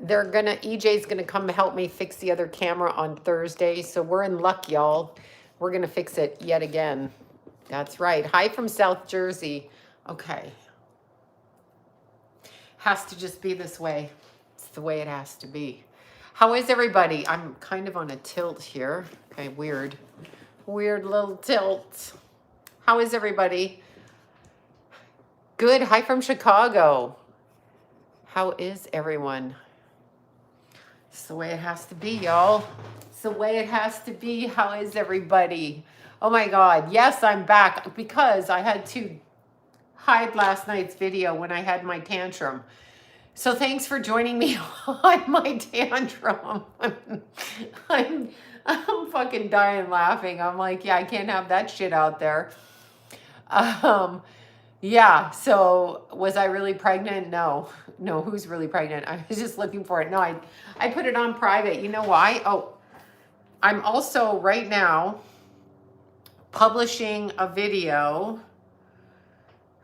EJ's gonna come help me fix the other camera on Thursday. So we're in luck, y'all. We're gonna fix it yet again. That's right. Hi from South Jersey. Okay. Has to just be this way. It's the way it has to be. How is everybody? I'm kind of on a tilt here. Okay, weird. Weird little tilt. How is everybody? Good. Hi from Chicago. How is everyone? It's the way it has to be, y'all. It's the way it has to be. How is everybody? Oh my God. Yes, I'm back because I had to hide last night's video when I had my tantrum. So thanks for joining me on my tantrum. I'm fucking dying laughing. I'm like, yeah, I can't have that shit out there. Yeah, so was I really pregnant? No, who's really pregnant? I was just looking for it. No, I put it on private. You know why? Oh, I'm also right now publishing a video.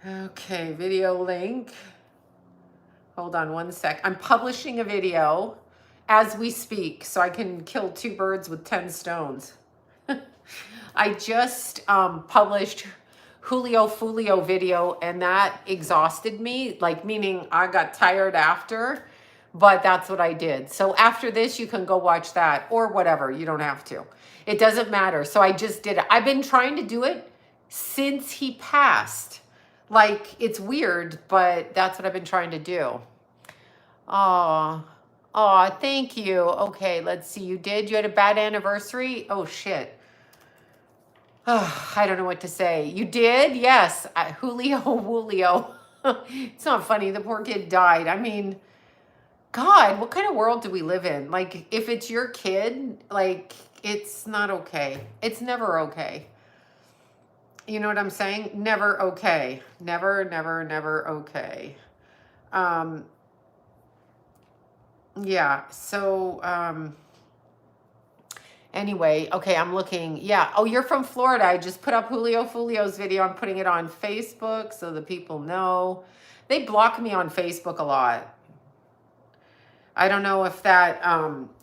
Okay, video link. Hold on one sec. I'm publishing a video as we speak, so I can kill 2 birds with 10 stones. I just published Julio Fulio video, and that exhausted me, like meaning I got tired after, but that's what I did. So after this, you can go watch that or whatever. You don't have to. It doesn't matter. So I just did it. I've been trying to do it since he passed. Like, it's weird, but that's what I've been trying to do. Oh, thank you. Okay, let's see. You did? You had a bad anniversary? Oh, shit. Oh, I don't know what to say. You did? Yes. Julio. It's not funny. The poor kid died. I mean, God, what kind of world do we live in? Like, if it's your kid, like, it's not okay. It's never okay. You know what I'm saying? Never okay. Never, never, never okay. Yeah, so, anyway, okay, I'm looking. Yeah. Oh, you're from Florida. I just put up Julio Fulio's video. I'm putting it on Facebook so the people know. They block me on Facebook a lot. I don't know if that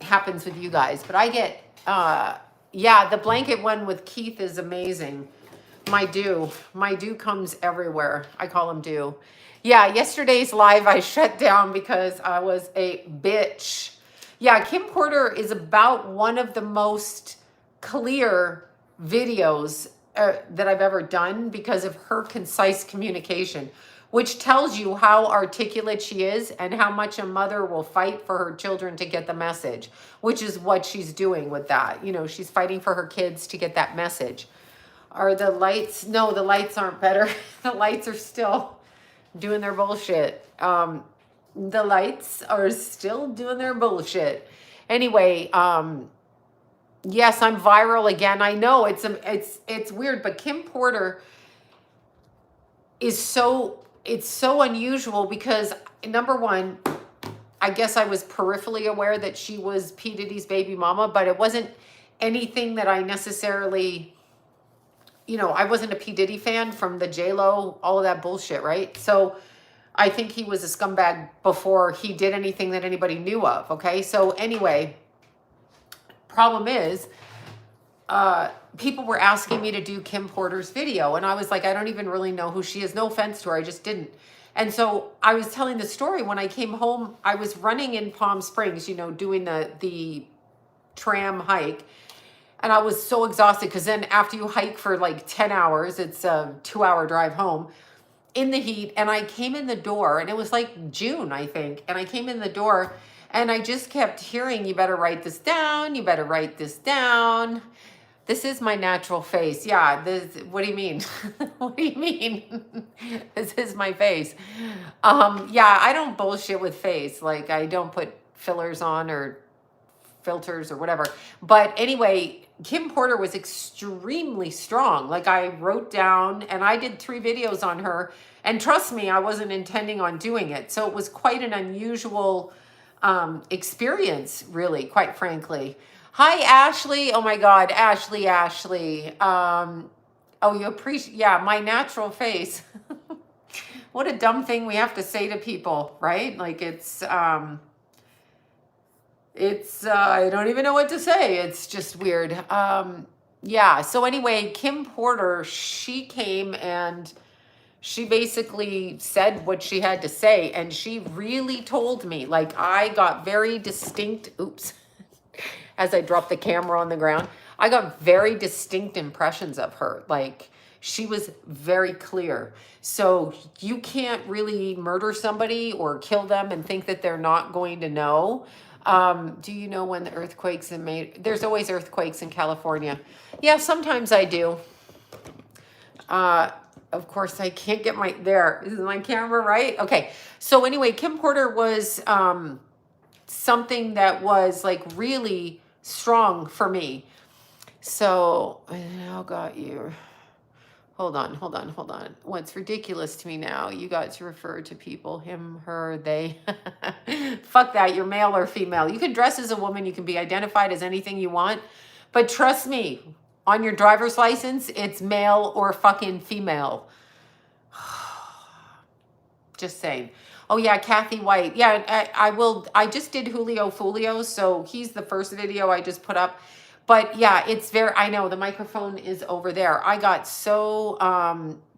happens with you guys, but I get, yeah, the blanket one with Keith is amazing. My dew comes everywhere. I call him dew. Yeah, yesterday's live I shut down because I was a bitch. Yeah, Kim Porter is about one of the most clear videos that I've ever done because of her concise communication, which tells you how articulate she is and how much a mother will fight for her children to get the message, which is what she's doing with that. You know, she's fighting for her kids to get that message. Are the lights? No, the lights aren't better. The lights are still doing their bullshit. The lights are still doing their bullshit. Anyway, yes, I'm viral again. I know it's weird, but Kim Porter is it's so unusual because number one, I guess I was peripherally aware that she was P. Diddy's baby mama, but it wasn't anything that I necessarily, you know, I wasn't a P. Diddy fan from the J-Lo, all of that bullshit, right? So I think he was a scumbag before he did anything that anybody knew of, okay? So anyway, problem is, people were asking me to do Kim Porter's video, and I was like, I don't even really know who she is. No offense to her, I just didn't. And so I was telling the story when I came home. I was running in Palm Springs, you know, doing the tram hike. And I was so exhausted because then after you hike for like 10 hours, it's a 2-hour drive home in the heat. And I came in the door, and it was like June, I think. And I came in the door and I just kept hearing, you better write this down. You better write this down. This is my natural face. Yeah. What do you mean? What do you mean? This is my face. Yeah, I don't bullshit with face. Like, I don't put fillers on or filters or whatever. But anyway, Kim Porter was extremely strong. Like, I wrote down, and I did 3 videos on her. And trust me, I wasn't intending on doing it. So it was quite an unusual experience, really, quite frankly. Hi, Ashley. Oh my God, Ashley. Oh, you appreciate, yeah, my natural face. What a dumb thing we have to say to people, right? Like, it's, It's I don't even know what to say. It's just weird. Yeah. So anyway, Kim Porter, she came and she basically said what she had to say, and she really told me, like, I got very distinct, oops, as I dropped the camera on the ground, I got very distinct impressions of her. Like, she was very clear. So you can't really murder somebody or kill them and think that they're not going to know. Do you know when the earthquakes in May? There's always earthquakes in California. Yeah, sometimes I do. Uh, of course, I can't get my, there. Is my camera right? Okay. So anyway, Kim Porter was something that was like really strong for me. So I now got you. Hold on, hold on, hold on. What's ridiculous to me now, you got to refer to people, him, her, they. Fuck that, you're male or female. You can dress as a woman, you can be identified as anything you want. But trust me, on your driver's license, it's male or fucking female. Just saying. Oh yeah, Kathy White. Yeah, I will. I just did Julio Fulio, so he's the first video I just put up. But yeah, it's very, I know the microphone is over there. I got so,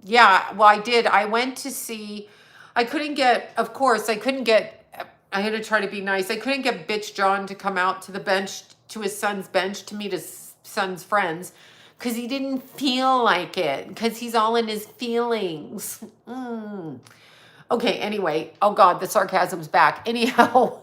yeah, well, I did. I went to see, I couldn't get, of course, I couldn't get, I had to try to be nice. I couldn't get bitch John to come out to the bench, to his son's bench to meet his son's friends because he didn't feel like it, because he's all in his feelings. Okay, anyway, oh God, the sarcasm's back. Anyhow,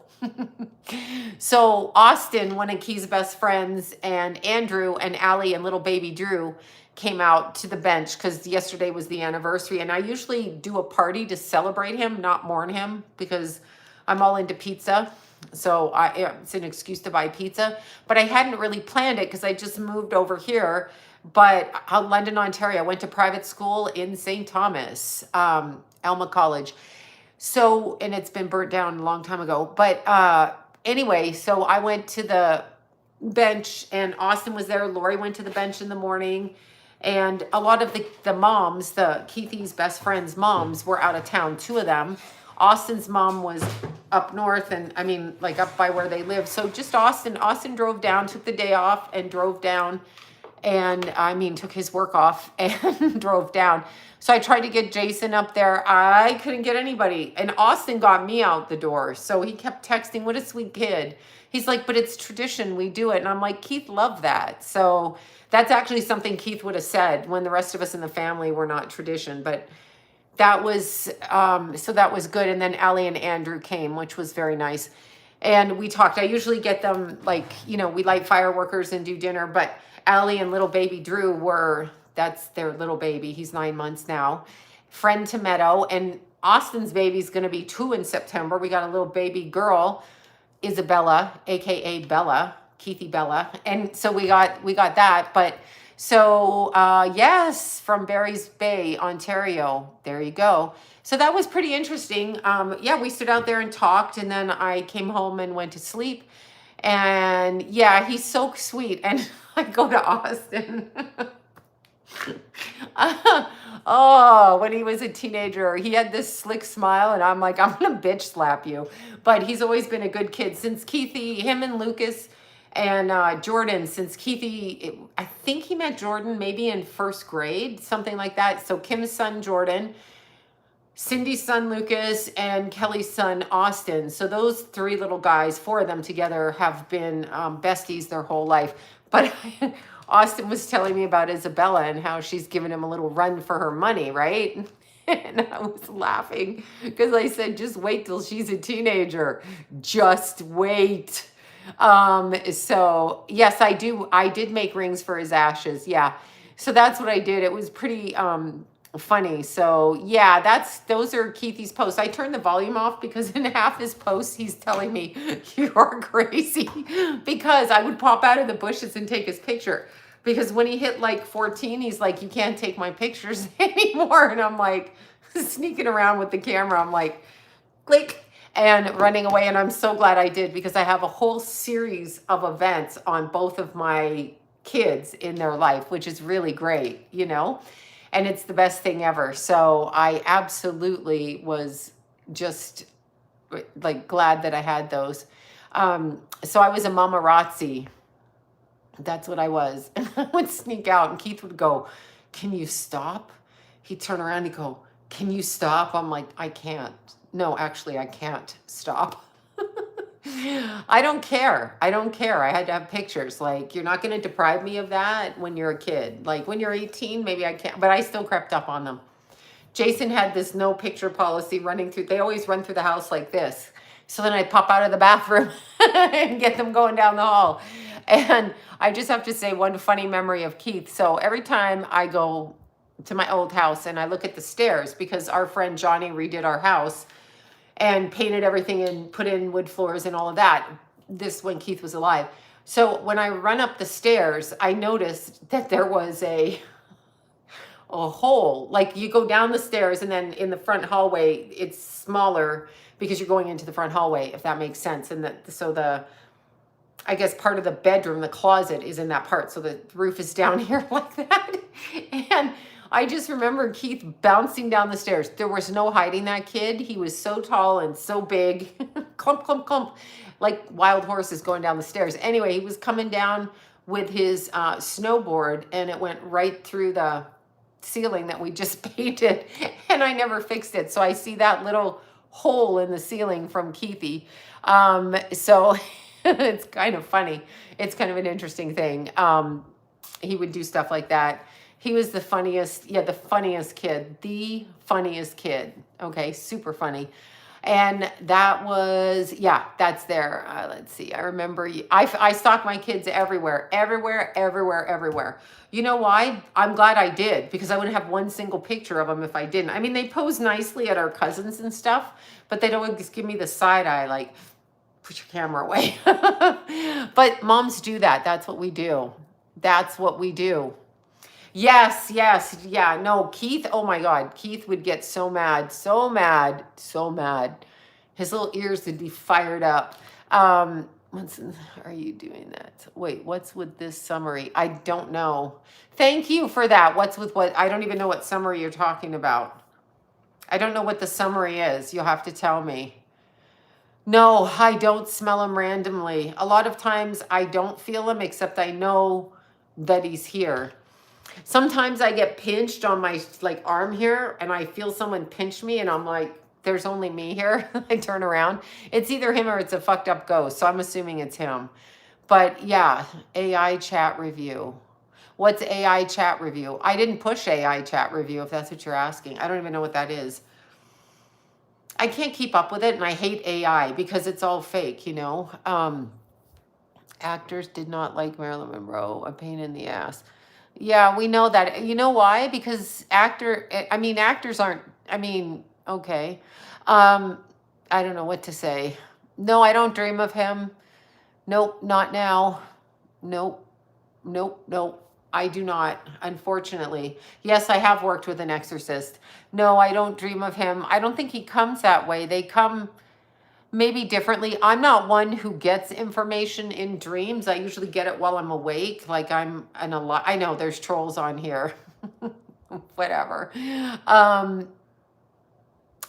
so Austin, one of Key's best friends, and Andrew and Allie and little baby Drew came out to the bench because yesterday was the anniversary. And I usually do a party to celebrate him, not mourn him, because I'm all into pizza. So it's an excuse to buy pizza. But I hadn't really planned it because I just moved over here. But London, Ontario, I went to private school in St. Thomas, Alma College. So, and it's been burnt down a long time ago. But anyway, so I went to the bench and Austin was there. Lori went to the bench in the morning. And a lot of the moms, the Keithy's best friends' moms, were out of town, 2 of them. Austin's mom was up north, and I mean, like up by where they live. So just Austin drove down, took the day off and drove down. And I mean, took his work off and drove down. So I tried to get Jason up there. I couldn't get anybody. And Austin got me out the door. So he kept texting, what a sweet kid. He's like, but it's tradition. We do it. And I'm like, Keith loved that. So that's actually something Keith would have said when the rest of us in the family were not tradition. But that was, so that was good. And then Allie and Andrew came, which was very nice. And we talked. I usually get them like, you know, we light fireworkers and do dinner. But Allie and little baby Drew were, that's their little baby. He's 9 months now. Friend to Meadow. And Austin's baby's going to be 2 in September. We got a little baby girl, Isabella, aka Bella, Keithy Bella. And so we got that. But so yes, from Barry's Bay, Ontario. There you go. So that was pretty interesting. Yeah, we stood out there and talked, and then I came home and went to sleep. And yeah, he's so sweet. And I go to Austin. Oh, when he was a teenager, he had this slick smile, and I'm like, I'm gonna bitch slap you. But he's always been a good kid since Keithy, him and Lucas and Jordan, since Keithy, I think he met Jordan maybe in 1st grade, something like that. So Kim's son, Jordan, Cindy's son, Lucas, and Kelly's son, Austin. So those 3 little guys, 4 of them together, have been besties their whole life. But Austin was telling me about Isabella and how she's given him a little run for her money, right? And I was laughing because I said, just wait till she's a teenager. Just wait. So yes, I did make rings for his ashes. Yeah. So that's what I did. It was pretty funny. So yeah, those are Keithy's posts. I turned the volume off because in half his posts he's telling me you are crazy, because I would pop out of the bushes and take his picture, because when he hit like 14 he's like, you can't take my pictures anymore. And I'm like sneaking around with the camera, I'm like click and running away. And I'm so glad I did, because I have a whole series of events on both of my kids in their life, which is really great, you know. And it's the best thing ever. So I absolutely was just like glad that I had those. So I was a mamarazzi. That's what I was. And I would sneak out and Keith would go, "Can you stop?" He'd turn around and go, "Can you stop?" I'm like, "I can't. No, actually, I can't stop." I don't care. I don't care. I had to have pictures. Like, you're not going to deprive me of that when you're a kid. Like, when you're 18, maybe I can't, but I still crept up on them. Jason had this no picture policy running through, they always run through the house like this. So then I'd pop out of the bathroom and get them going down the hall. And I just have to say one funny memory of Keith. So every time I go to my old house and I look at the stairs, because our friend Johnny redid our house and painted everything and put in wood floors and all of that. This when Keith was alive. So when I run up the stairs, I noticed that there was a hole. Like, you go down the stairs and then in the front hallway, it's smaller because you're going into the front hallway, if that makes sense. And so I guess part of the bedroom, the closet, is in that part. So the roof is down here like that. And I just remember Keith bouncing down the stairs. There was no hiding that kid. He was so tall and so big. Clump, clump, clump. Like wild horses going down the stairs. Anyway, he was coming down with his snowboard and it went right through the ceiling that we just painted, and I never fixed it. So I see that little hole in the ceiling from Keithy. So it's kind of funny. It's kind of an interesting thing. He would do stuff like that. He was the funniest, the funniest kid. Okay, super funny. And that was, that's there. Let's see. I remember, I stalk my kids everywhere. You know why? I'm glad I did, because I wouldn't have one single picture of them if I didn't. I mean, they pose nicely at our cousins and stuff, but they'd always give me the side eye, like, put your camera away. But moms do that. That's what we do. Yes, yeah, no, Keith, oh my God, Keith would get so mad. His little ears would be fired up. Are you doing that? Wait, what's with this summary? I don't know. Thank you for that. What's with what? I don't even know what summary you're talking about. I don't know what the summary is. You'll have to tell me. No, I don't smell him randomly. A lot of times I don't feel him, except I know that he's here. Sometimes I get pinched on my arm here and I feel someone pinch me and I'm like, there's only me here. I turn around. It's either him or it's a fucked up ghost. So I'm assuming it's him. But yeah, AI chat review. What's AI chat review? I didn't push AI chat review, if that's what you're asking. I don't even know what that is. I can't keep up with it, and I hate AI because it's all fake, Actors did not like Marilyn Monroe. A pain in the ass. Yeah, we know that. You know why? Because actors aren't, okay. I don't know what to say. No, I don't dream of him. Nope, not now. Nope. I do not, unfortunately. Yes, I have worked with an exorcist. No, I don't dream of him. I don't think he comes that way. They come maybe differently. I'm not one who gets information in dreams. I usually get it while I'm awake. Like I know there's trolls on here. Whatever.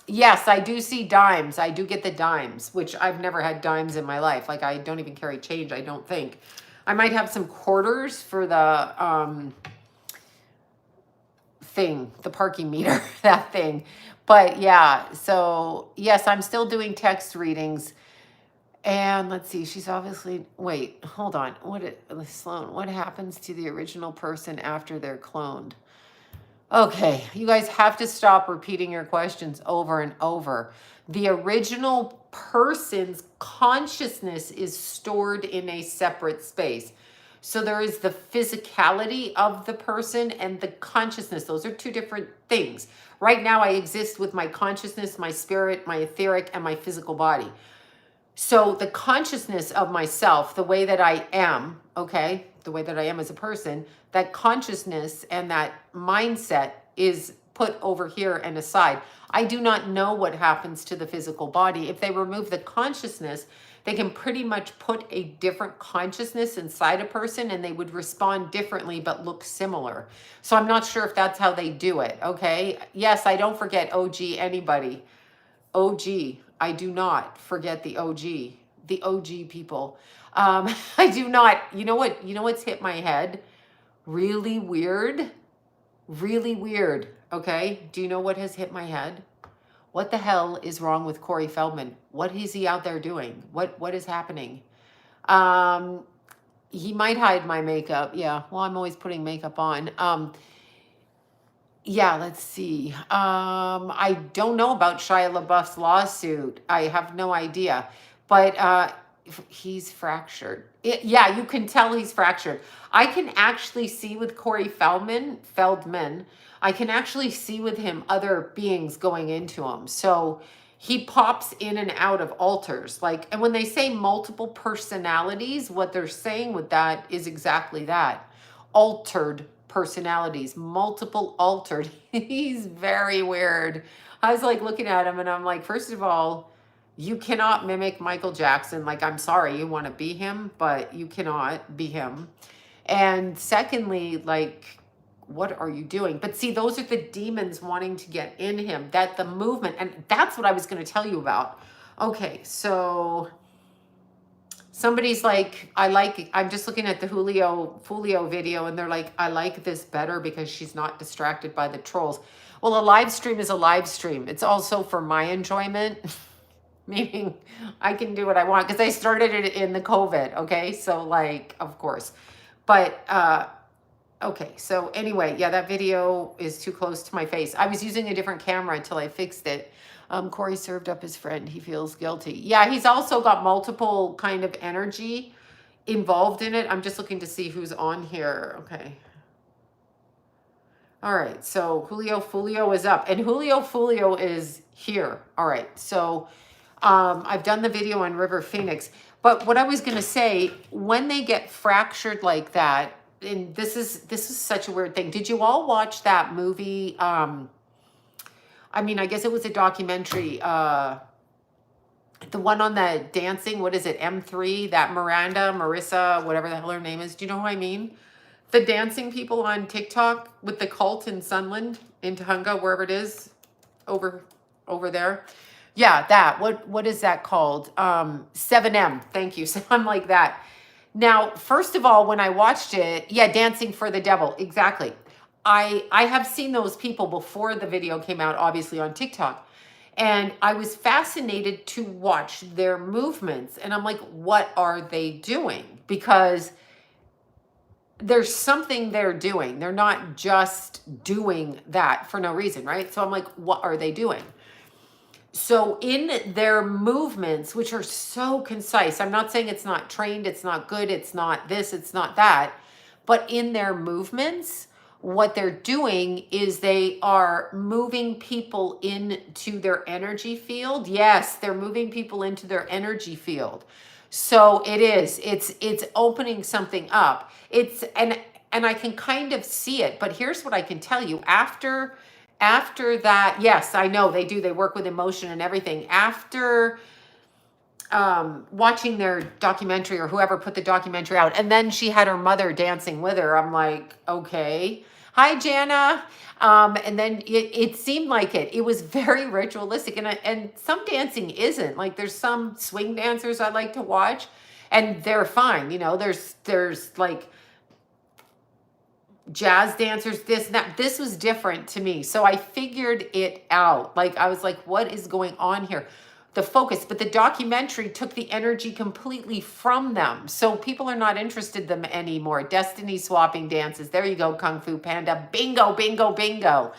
Yes, I do see dimes. I do get the dimes, which I've never had dimes in my life. Like, I don't even carry change, I don't think. I might have some quarters for the the parking meter, that thing. But yeah, so yes, I'm still doing text readings. And let's see, she's obviously, wait, hold on. Sloan, what happens to the original person after they're cloned? Okay, you guys have to stop repeating your questions over and over. The original person's consciousness is stored in a separate space. So there is the physicality of the person and the consciousness. Those are two different things. Right now I exist with my consciousness, my spirit, my etheric, and my physical body. So the consciousness of myself, the way that I am, okay, the way that I am as a person, that consciousness and that mindset is put over here and aside. I do not know what happens to the physical body. If they remove the consciousness, they can pretty much put a different consciousness inside a person and they would respond differently but look similar. So I'm not sure if that's how they do it, okay? Yes, I don't forget OG anybody. OG, I do not forget the OG. the OG people. I do not. You know what? You know what's hit my head? Really weird. Really weird. Okay. Do you know what has hit my head? What the hell is wrong with Corey Feldman? What is he out there doing? What is happening? Um, he might hide my makeup. Yeah. Well, I'm always putting makeup on. Yeah, let's see. I don't know about Shia LaBeouf's lawsuit. I have no idea. But he's fractured. Yeah, you can tell he's fractured. I can actually see with Corey Feldman, I can actually see with him other beings going into him. So he pops in and out of altars. Like, and when they say multiple personalities, what they're saying with that is exactly that. Altered personalities, multiple altered. He's very weird. I was like looking at him and I'm like, first of all, you cannot mimic Michael Jackson. Like, I'm sorry, you want to be him, but you cannot be him. And secondly, like, what are you doing? But see, those are the demons wanting to get in him, that the movement, and that's what I was going to tell you about. Okay, so somebody's like, I'm just looking at the Julio video and they're like, I like this better because she's not distracted by the trolls. Well, a live stream is a live stream. It's also for my enjoyment, meaning I can do what I want because I started it in the COVID. Okay. So like, of course, but, okay. So anyway, yeah, that video is too close to my face. I was using a different camera until I fixed it. Corey served up his friend. He feels guilty. Yeah, he's also got multiple kind of energy involved in it. I'm just looking to see who's on here. Okay. All right. So Julio Fulio is up and Julio Fulio is here. All right. So I've done the video on River Phoenix, but what I was going to say, when they get fractured like that, and this is such a weird thing. Did you all watch that movie? I mean, I guess it was a documentary. The one on the dancing, what is it? M3, that Marissa, whatever the hell her name is. Do you know who I mean? The dancing people on TikTok with the cult in Sunland, in Tahunga, wherever it is, over there. Yeah, that. What is that called? 7M. Thank you. So I'm like that. Now, first of all, when I watched it, yeah, Dancing for the Devil. Exactly. I have seen those people before the video came out, obviously on TikTok. And I was fascinated to watch their movements. And I'm like, what are they doing? Because there's something they're doing. They're not just doing that for no reason, right? So I'm like, what are they doing? So in their movements, which are so concise, I'm not saying it's not trained, it's not good, it's not this, it's not that, but in their movements, what they're doing is they are moving people into their energy field. Yes, they're moving people into their energy field. So it's opening something up. And I can kind of see it, but here's what I can tell you. After that, yes, I know they do. They work with emotion and everything. After watching their documentary, or whoever put the documentary out, and then she had her mother dancing with her, I'm like, okay. Hi, Jana. And then it seemed like it was very ritualistic, and some dancing isn't. Like, there's some swing dancers I like to watch, and they're fine. You know, there's like jazz dancers, this and that. This was different to me. So I figured it out. Like, I was like, what is going on here? The focus, but the documentary took the energy completely from them. So people are not interested in them anymore. Destiny swapping dances. There you go, Kung Fu Panda. Bingo, bingo, bingo.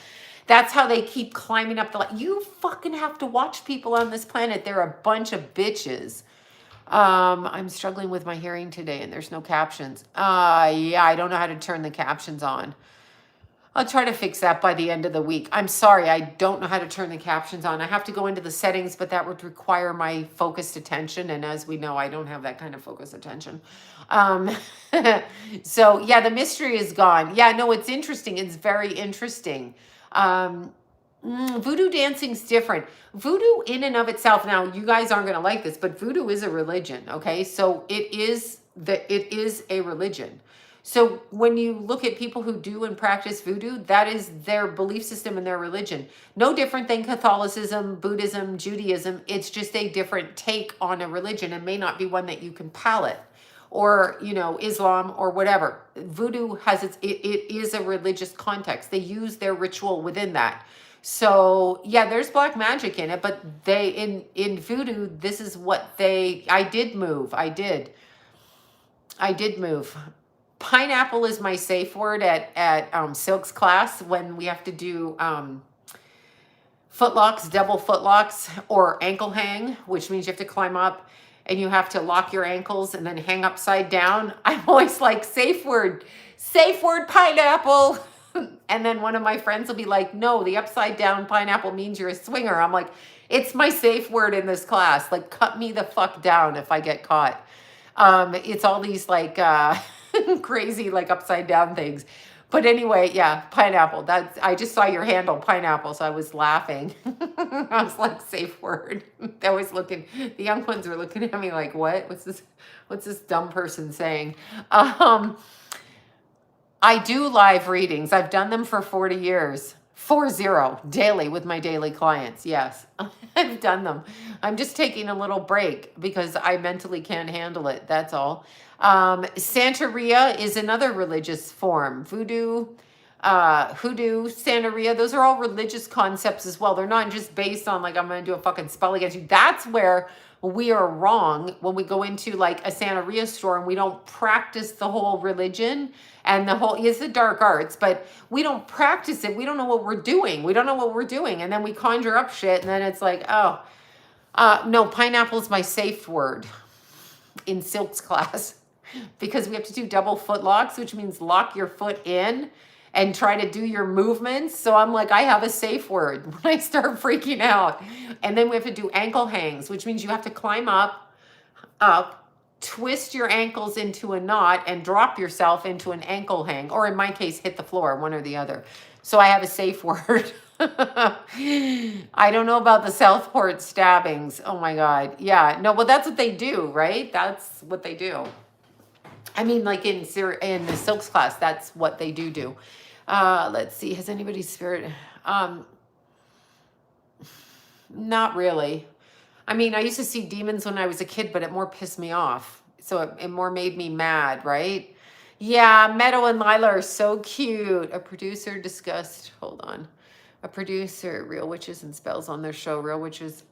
That's how they keep climbing up the You fucking have to watch people on this planet. They're a bunch of bitches. I'm struggling with my hearing today and there's no captions. Yeah, I don't know how to turn the captions on. I'll try to fix that by the end of the week. I'm sorry, I don't know how to turn the captions on. I have to go into the settings, but that would require my focused attention. And as we know, I don't have that kind of focused attention. So yeah, the mystery is gone. Yeah, no, it's interesting. It's very interesting. Voodoo dancing's different. Voodoo in and of itself, now you guys aren't going to like this, but voodoo is a religion, okay? So it is a religion. So when you look at people who do and practice voodoo, that is their belief system and their religion. No different than Catholicism, Buddhism, Judaism. It's just a different take on a religion and may not be one that you can palate, or, you know, Islam or whatever. Voodoo has it is a religious context. They use their ritual within that. So yeah, there's black magic in it, but they in voodoo, this is what I did move. I did move. Pineapple is my safe word at Silk's class when we have to do footlocks, double footlocks, or ankle hang, which means you have to climb up and you have to lock your ankles and then hang upside down. I'm always like, safe word pineapple. And then one of my friends will be like, no, the upside down pineapple means you're a swinger. I'm like, it's my safe word in this class. Like, cut me the fuck down if I get caught. It's all these like crazy like upside down things. But anyway, yeah, pineapple. I just saw your handle, pineapple, so I was laughing. I was like, safe word. They always looking, the young ones are looking at me like, what? What's this dumb person saying? I do live readings. I've done them for 40 years. 40 daily with my daily clients. Yes, I've done them. I'm just taking a little break because I mentally can't handle it. That's all. Santeria is another religious form. Voodoo, hoodoo, Santeria, those are all religious concepts as well. They're not just based on like, I'm going to do a fucking spell against you. That's where we are wrong when we go into like a Santeria store and we don't practice the whole religion and the whole, it's the dark arts, but we don't practice it. We don't know what we're doing. We don't know what we're doing. And then we conjure up shit and then it's like, oh, no, pineapple is my safe word in Silk's class because we have to do double foot locks, which means lock your foot in and try to do your movements. So I'm like, I have a safe word when I start freaking out. And then we have to do ankle hangs, which means you have to climb up, twist your ankles into a knot and drop yourself into an ankle hang, or in my case, hit the floor, one or the other. So I have a safe word. I don't know about the Southport stabbings. Oh my God. Yeah, no, well, that's what they do, right? That's what they do. I mean, like in the Silks class, that's what they do. Let's see. Has anybody's spirit? Not really. I mean, I used to see demons when I was a kid, but it more pissed me off. So it more made me mad, right? Yeah, Meadow and Lila are so cute. A producer discussed, hold on. A producer, Real Witches and Spells on their show, Real Witches.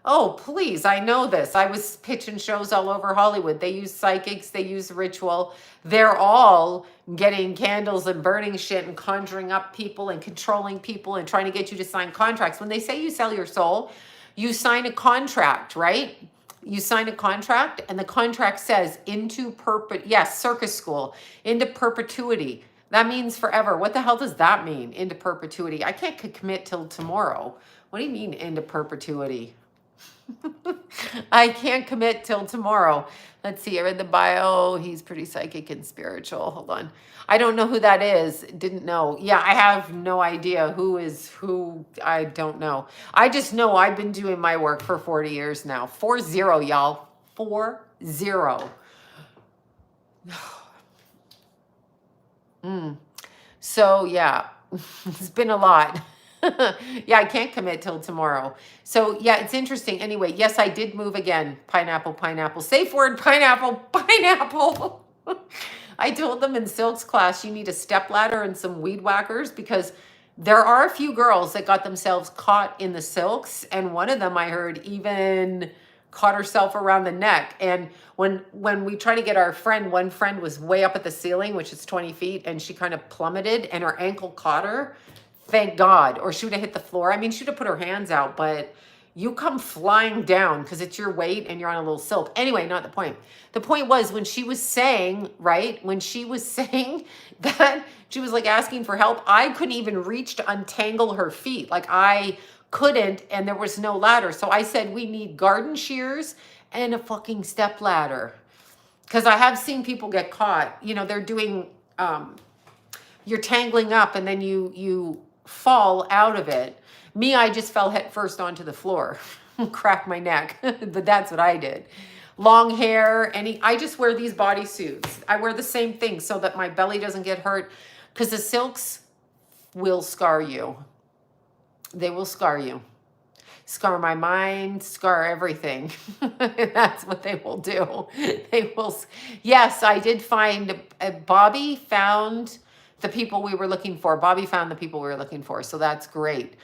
Oh, please, I know this. I was pitching shows all over Hollywood. They use psychics, they use ritual. They're all getting candles and burning shit and conjuring up people and controlling people and trying to get you to sign contracts. When they say you sell your soul, you sign a contract, right? You sign a contract and the contract says into yes, circus school, into perpetuity. That means forever. What the hell does that mean, into perpetuity? I can't commit till tomorrow. What do you mean into perpetuity? I can't commit till tomorrow. Let's see. I read the bio. He's pretty psychic and spiritual. Hold on. I don't know who that is. Didn't know. Yeah, I have no idea who is who. I don't know. I just know I've been doing my work for 40 years now. 40, y'all. 40. So yeah, it's been a lot. Yeah, I can't commit till tomorrow. So yeah, it's interesting. Anyway, yes, I did move again. Pineapple, pineapple. Safe word, pineapple, pineapple. I told them in Silk's class, you need a step ladder and some weed whackers because there are a few girls that got themselves caught in the Silks. And one of them I heard even caught herself around the neck. And when we try to get our friend, one friend was way up at the ceiling, which is 20 feet, and she kind of plummeted and her ankle caught her. Thank God. Or she would have hit the floor. I mean, she would have put her hands out, but you come flying down because it's your weight and you're on a little silk. Anyway, not the point. The point was when she was saying, right, when she was saying that she was like asking for help, I couldn't even reach to untangle her feet. Like I couldn't, and there was no ladder. So I said, we need garden shears and a fucking step ladder. Because I have seen people get caught. You know, they're doing, you're tangling up and then you fall out of it. Me, I just fell head first onto the floor, cracked my neck, but that's what I did. long hair, I just wear these bodysuits. I wear the same thing so that my belly doesn't get hurt, because the silks will scar you. They will scar you. Scar my mind, scar everything. That's what they will do. They will. Yes, I did find, Bobby found the people we were looking for. Bobby found the people we were looking for. So that's great.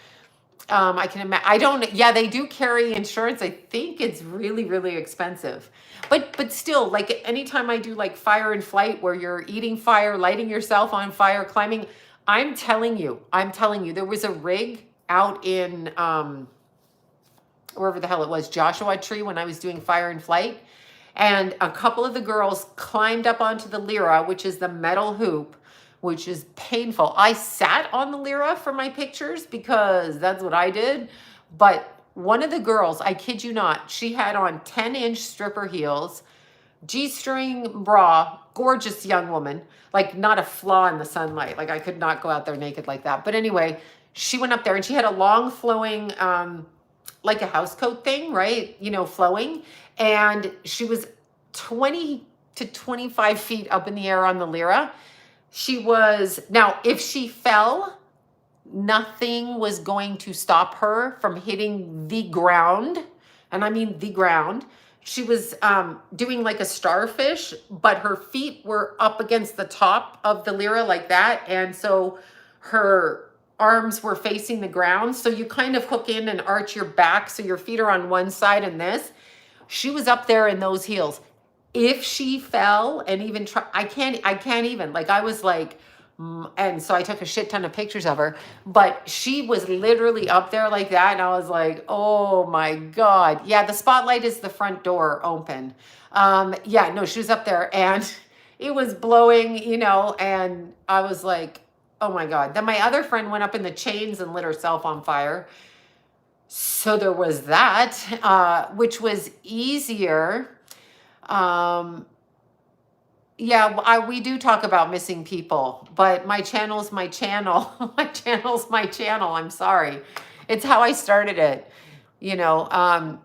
I can imagine. I don't. Yeah, they do carry insurance. I think it's really, really expensive. But still, like anytime I do like fire and flight, where you're eating fire, lighting yourself on fire, climbing. I'm telling you, there was a rig out in wherever the hell it was, Joshua Tree, when I was doing fire and flight, and a couple of the girls climbed up onto the lyra, which is the metal hoop, which is painful. I sat on the lyra for my pictures because that's what I did. But one of the girls, I kid you not, she had on 10-inch stripper heels, G-string bra, gorgeous young woman, like not a flaw in the sunlight. Like I could not go out there naked like that. But anyway, she went up there and she had a long flowing, like a house coat thing, right? You know, flowing. And she was 20 to 25 feet up in the air on the lyra. She was, now if she fell, nothing was going to stop her from hitting the ground. And I mean the ground. She was doing like a starfish, but her feet were up against the top of the lyra like that. And so her arms were facing the ground. So you kind of hook in and arch your back so your feet are on one side and this. She was up there in those heels. If she fell and even try, I can't even, like I was like, and so I took a shit ton of pictures of her, but she was literally up there like that. And I was like, oh my God. Yeah, the spotlight is the front door open. Yeah, no, she was up there and it was blowing, you know, and I was like, oh my God. Then my other friend went up in the chains and lit herself on fire. So there was that, which was easier. Yeah, we do talk about missing people, but my channel's my channel. My channel's my channel. I'm sorry. It's how I started it, you know.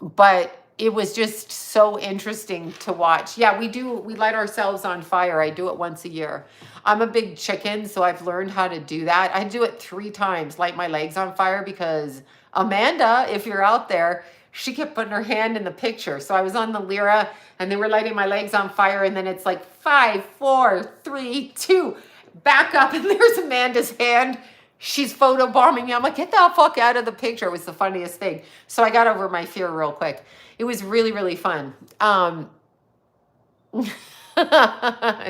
But it was just so interesting to watch. Yeah, we light ourselves on fire. I do it once a year. I'm a big chicken, so I've learned how to do that. I do it 3 times, light my legs on fire, because Amanda, if you're out there, she kept putting her hand in the picture. So I was on the lyra and they were lighting my legs on fire. And then it's like 5, 4, 3, 2, back up. And there's Amanda's hand. She's photobombing me. I'm like, get the fuck out of the picture. It was the funniest thing. So I got over my fear real quick. It was really, really fun. I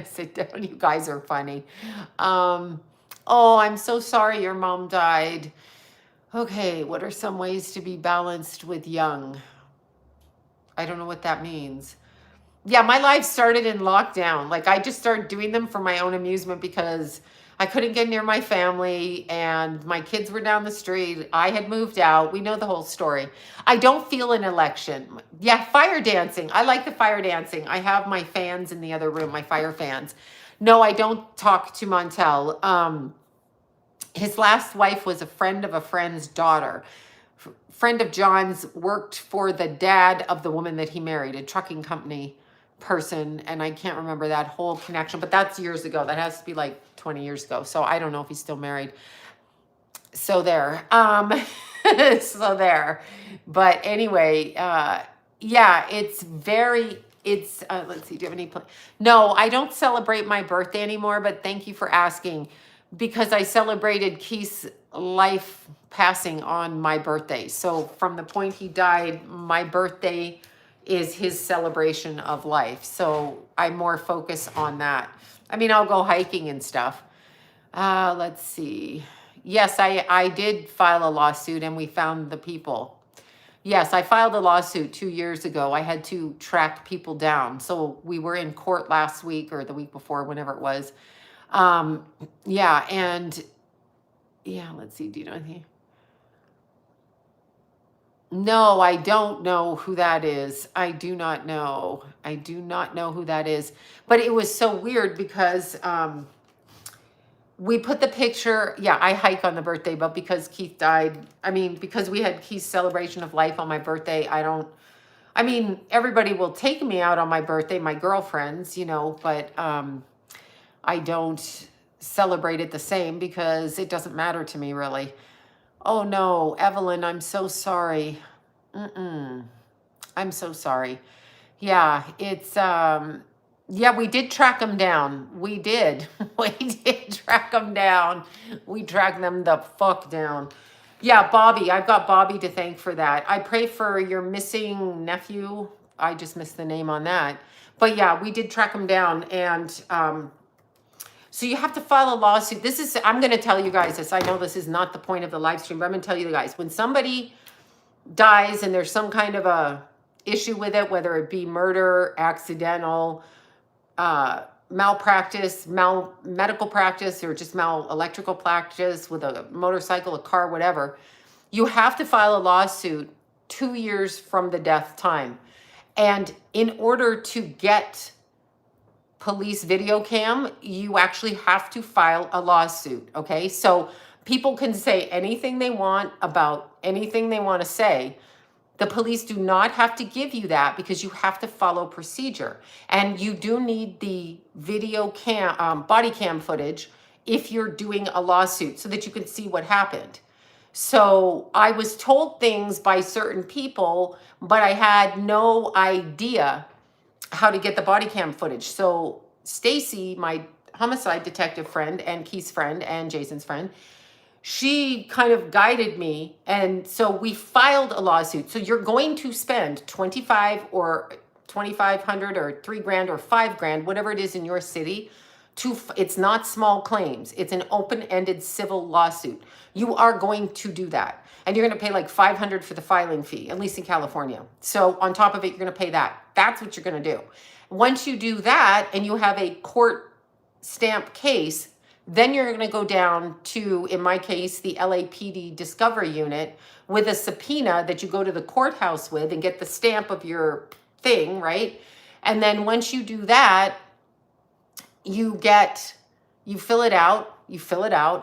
sit down. You guys are funny. Oh, I'm so sorry your mom died. Okay, what are some ways to be balanced with young? I don't know what that means. Yeah, my life started in lockdown. Like I just started doing them for my own amusement because I couldn't get near my family and my kids were down the street. I had moved out. We know the whole story. I don't feel an election. Yeah, fire dancing. I like the fire dancing. I have my fans in the other room, my fire fans. No, I don't talk to Montel. His last wife was a friend of a friend's daughter. Friend of John's worked for the dad of the woman that he married, a trucking company person. And I can't remember that whole connection, but that's years ago. That has to be like 20 years ago. So I don't know if he's still married. So there. So there. But anyway, yeah, let's see, do you have any plan? No, I don't celebrate my birthday anymore, but thank you for asking. Because I celebrated Keith's life passing on my birthday. So from the point he died, my birthday is his celebration of life. So I more focus on that. I mean, I'll go hiking and stuff. Let's see. Yes, I did file a lawsuit and we found the people. Yes, I filed a lawsuit 2 years ago. I had to track people down. So we were in court last week or the week before, whenever it was. Yeah, and yeah, let's see, do you know anything? No, I don't know who that is. I do not know. I do not know who that is. But it was so weird because we put the picture, yeah, I hike on the birthday, but because Keith died, I mean, because we had Keith's celebration of life on my birthday, I mean, everybody will take me out on my birthday, my girlfriends, but I don't celebrate it the same because it doesn't matter to me really. Oh no, Evelyn, I'm so sorry. Mm-mm. I'm so sorry. Yeah, yeah, we did track them down. We did. We did track them down. We tracked them the fuck down. Yeah, Bobby, I've got Bobby to thank for that. I pray for your missing nephew. I just missed the name on that. But yeah, we did track him down. And so you have to file a lawsuit. I'm going to tell you guys this. I know this is not the point of the live stream, but I'm going to tell you guys, when somebody dies and there's some kind of a issue with it, whether it be murder, accidental, malpractice, medical practice, or just electrical practice with a motorcycle, a car, whatever, you have to file a lawsuit 2 years from the death time. And in order to get police video cam, you actually have to file a lawsuit. Okay. So people can say anything they want about anything they want to say. The police do not have to give you that because you have to follow procedure. And you do need the video body cam footage if you're doing a lawsuit so that you can see what happened. So I was told things by certain people, but I had no idea how to get the body cam footage. So Stacy, my homicide detective friend and Keith's friend and Jason's friend, she kind of guided me. And so we filed a lawsuit. So you're going to spend 25 or 2,500 or $3,000 or $5,000, whatever it is in your city. It's not small claims. It's an open-ended civil lawsuit. You are going to do that. And you're going to pay like $500 for the filing fee, at least in California. So on top of it, you're going to pay that. That's what you're going to do. Once you do that and you have a court stamp case, then you're going to go down to, in my case, the LAPD Discovery Unit with a subpoena that you go to the courthouse with and get the stamp of your thing, right? And then once you do that, you fill it out,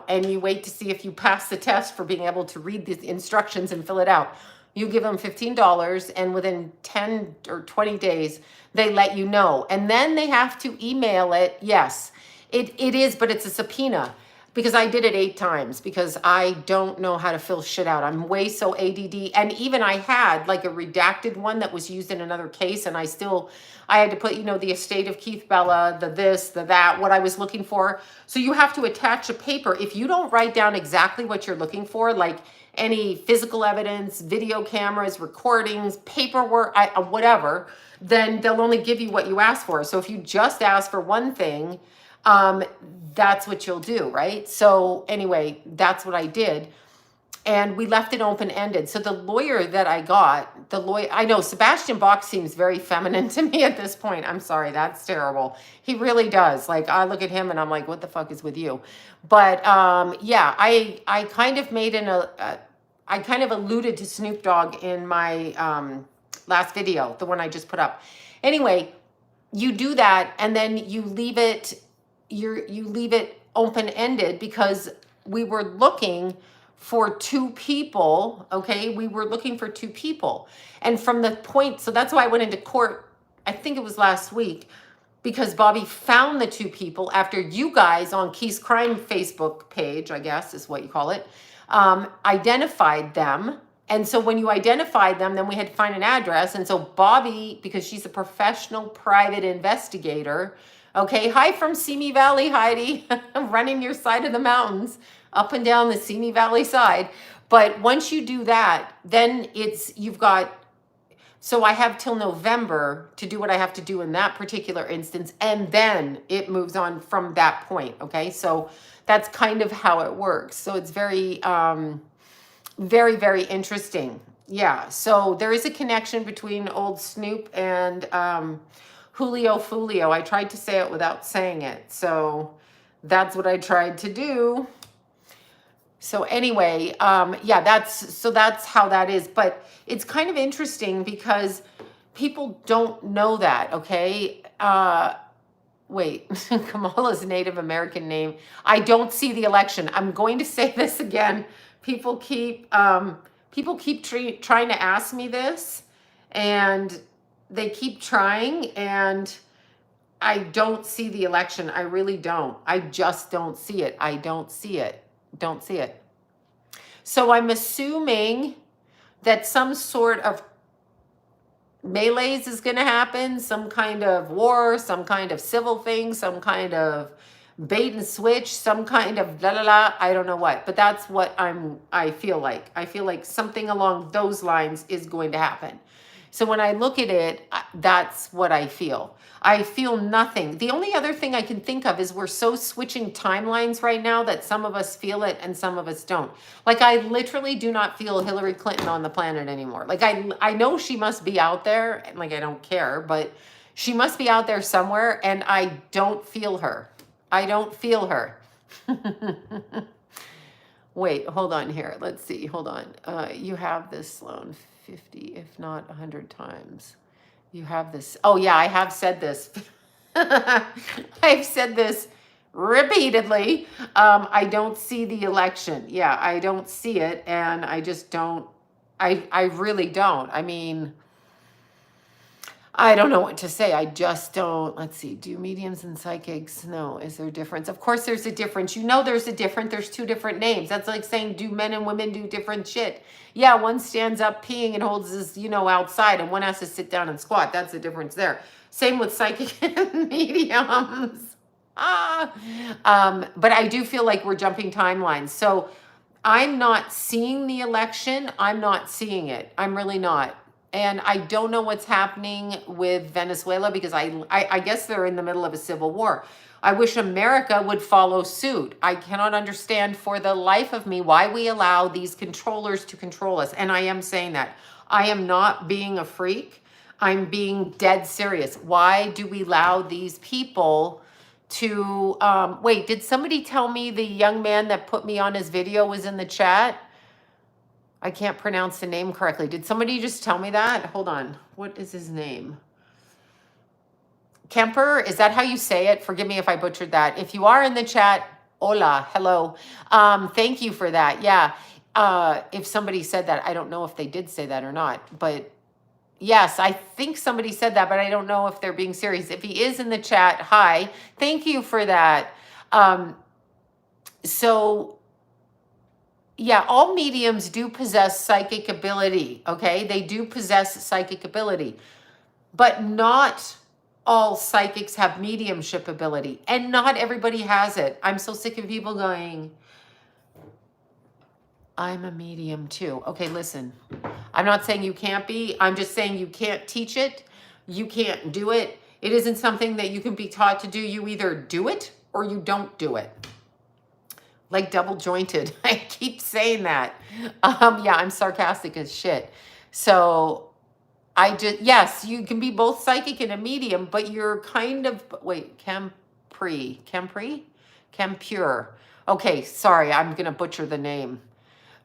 and you wait to see if you pass the test for being able to read the instructions and fill it out. You give them $15, and within 10 or 20 days, they let you know. And then they have to email it. Yes, it is, but it's a subpoena because I did it 8 times because I don't know how to fill shit out. I'm way so ADD. And even I had like a redacted one that was used in another case, and I had to put, the estate of Keith Bella, the this, the that, what I was looking for. So you have to attach a paper. If you don't write down exactly what you're looking for, like any physical evidence, video cameras, recordings, paperwork, whatever, then they'll only give you what you ask for. So if you just ask for one thing, that's what you'll do, right? So anyway, that's what I did. And we left it open-ended. So the lawyer that I got, I know Sebastian Bach seems very feminine to me at this point. I'm sorry, that's terrible. He really does. Like, I look at him and I'm like, what the fuck is with you? But yeah, I kind of I kind of alluded to Snoop Dogg in my last video, the one I just put up. Anyway, you do that and then you leave it open-ended because we were looking for 2 people, okay? We were looking for 2 people. And from the point, so that's why I went into court, I think it was last week, because Bobby found the 2 people after you guys on Keith's Crime Facebook page, I guess is what you call it, identified them. And so when you identified them, then we had to find an address. And so Bobby, because she's a professional private investigator, okay, hi from Simi Valley, Heidi, running your side of the mountains, up and down the Simi Valley side. But once you do that, then so I have till November to do what I have to do in that particular instance. And then it moves on from that point, okay? So that's kind of how it works. So it's very, very, very interesting. Yeah, so there is a connection between old Snoop and Julio Fulio. I tried to say it without saying it. So that's what I tried to do. So anyway, yeah, that's how that is. But it's kind of interesting because people don't know that, okay? Wait, Kamala's Native American name. I don't see the election. I'm going to say this again. People keep trying to ask me this. And they keep trying, and I don't see the election. I really don't. I just don't see it. I don't see it. Don't see it. So I'm assuming that some sort of melees is going to happen, some kind of war, some kind of civil thing, some kind of bait and switch, some kind of la la la, I don't know what, but that's what I feel like. I feel like something along those lines is going to happen. So when I look at it, that's what I feel. I feel nothing. The only other thing I can think of is we're so switching timelines right now that some of us feel it and some of us don't. Like, I literally do not feel Hillary Clinton on the planet anymore. Like, I know she must be out there, and like, I don't care, but she must be out there somewhere, and I don't feel her. I don't feel her. Wait, hold on here. Let's see. Hold on. You have this, Sloan, 50, if not 100 times. You have this. Oh, yeah, I have said this. I've said this repeatedly. I don't see the election. Yeah, I don't see it. And I just don't. I really don't. I mean, I don't know what to say. I just don't. Let's see. Do mediums and psychics? No. Is there a difference? Of course there's a difference. You know there's a difference. There's two different names. That's like saying, do men and women do different shit? Yeah, one stands up peeing and holds his, outside, and one has to sit down and squat. That's the difference there. Same with psychic and mediums. But I do feel like we're jumping timelines. So I'm not seeing the election. I'm not seeing it. I'm really not. And I don't know what's happening with Venezuela, because I guess they're in the middle of a civil war. I wish America would follow suit. I cannot understand for the life of me why we allow these controllers to control us. And I am saying that. I am not being a freak. I'm being dead serious. Why do we allow these people to... wait, did somebody tell me the young man that put me on his video was in the chat? I can't pronounce the name correctly. Did somebody just tell me that? Hold on. What is his name? Kemper? Is that how you say it? Forgive me if I butchered that. If you are in the chat, hola, hello. Thank you for that. Yeah. If somebody said that, I don't know if they did say that or not. But yes, I think somebody said that, but I don't know if they're being serious. If he is in the chat, hi. Thank you for that. So... yeah, all mediums do possess psychic ability, okay? They do possess psychic ability. But not all psychics have mediumship ability. And not everybody has it. I'm so sick of people going, I'm a medium too. Okay, listen. I'm not saying you can't be. I'm just saying you can't teach it. You can't do it. It isn't something that you can be taught to do. You either do it or you don't do it. Like double jointed. I keep saying that. Yeah, I'm sarcastic as shit. So yes, you can be both psychic and a medium, but you're kind of, wait, Kempure. Okay, sorry, I'm going to butcher the name.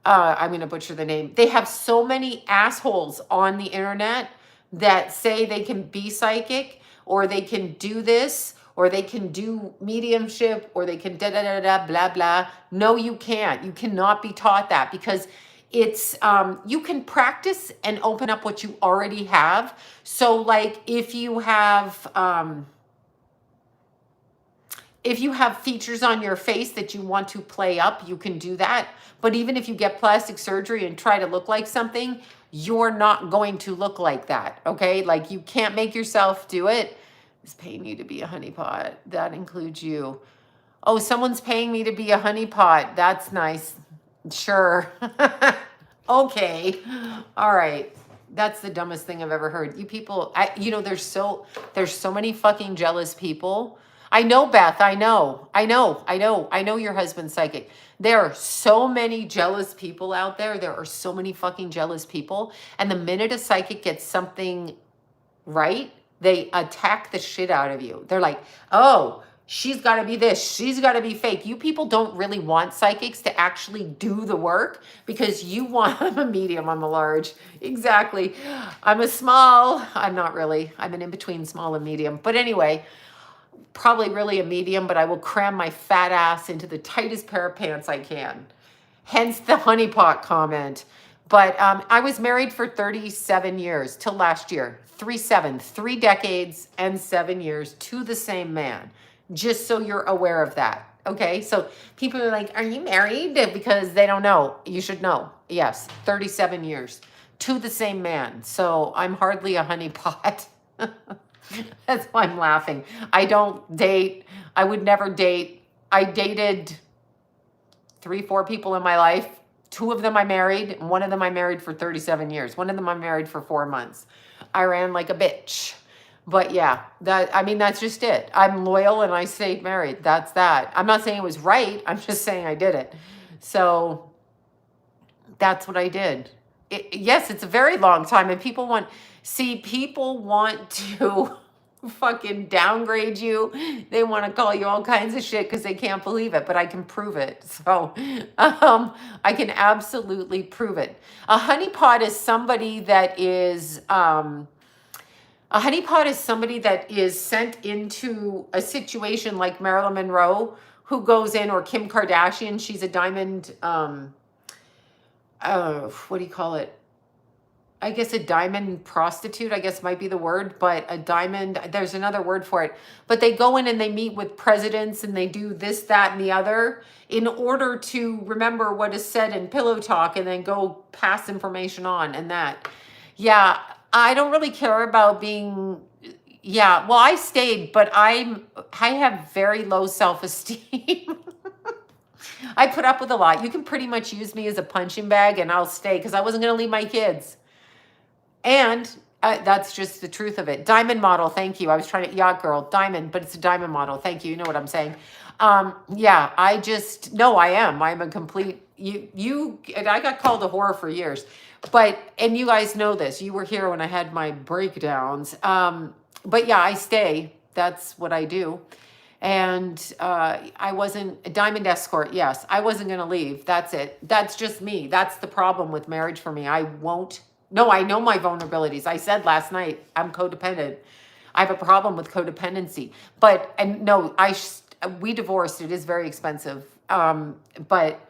They have so many assholes on the internet that say they can be psychic, or they can do this, or they can do mediumship, or they can da-da-da-da, blah, blah. No, you can't. You cannot be taught that, because it's, you can practice and open up what you already have. So like if you have features on your face that you want to play up, you can do that. But even if you get plastic surgery and try to look like something, you're not going to look like that, okay? Like you can't make yourself do it. Is paying you to be a honeypot. That includes you. Oh, someone's paying me to be a honeypot. That's nice. Sure. Okay. All right. That's the dumbest thing I've ever heard. You people, there's so many fucking jealous people. I know, Beth. I know your husband's psychic. There are so many jealous people out there. There are so many fucking jealous people. And the minute a psychic gets something right, they attack the shit out of you. They're like, oh, she's got to be this. She's got to be fake. You people don't really want psychics to actually do the work, because you want, I'm a medium, I'm a large. Exactly. I'm a small. I'm not really. I'm an in-between small and medium. But anyway, probably really a medium, but I will cram my fat ass into the tightest pair of pants I can. Hence the honeypot comment. But I was married for 37 years till last year. 3 decades and 7 years to the same man. Just so you're aware of that. Okay. So people are like, are you married? Because they don't know. You should know. Yes. 37 years to the same man. So I'm hardly a honeypot. That's why I'm laughing. I don't date. I would never date. I dated 3, 4 people in my life. 2 of them I married, and 1 of them I married for 37 years. 1 of them I married for 4 months. I ran like a bitch. But yeah, that's just it. I'm loyal and I stayed married. That's that. I'm not saying it was right. I'm just saying I did it. So that's what I did. Yes, it's a very long time, and people want to fucking downgrade you. They want to call you all kinds of shit because they can't believe it, but I can prove it. So I can absolutely prove it. A honeypot is somebody that is sent into a situation like Marilyn Monroe, who goes in, or Kim Kardashian. She's a diamond, what do you call it? I guess a diamond prostitute, I guess might be the word, but a diamond, there's another word for it. But they go in and they meet with presidents and they do this, that, and the other in order to remember what is said in pillow talk and then go pass information on and that. Yeah, I don't really care about being, well, I stayed, but I have very low self-esteem. I put up with a lot. You can pretty much use me as a punching bag and I'll stay because I wasn't going to leave my kids. And that's just the truth of it. Diamond model, thank you. I was trying to, yacht girl, diamond, but it's a diamond model. Thank you. You know what I'm saying? I am. I'm a complete, and I got called a whore for years. And you guys know this. You were here when I had my breakdowns. But yeah, I stay. That's what I do. And I wasn't a diamond escort. Yes, I wasn't going to leave. That's it. That's just me. That's the problem with marriage for me. I know my vulnerabilities. I said last night, I'm codependent. I have a problem with codependency. We divorced. It is very expensive. But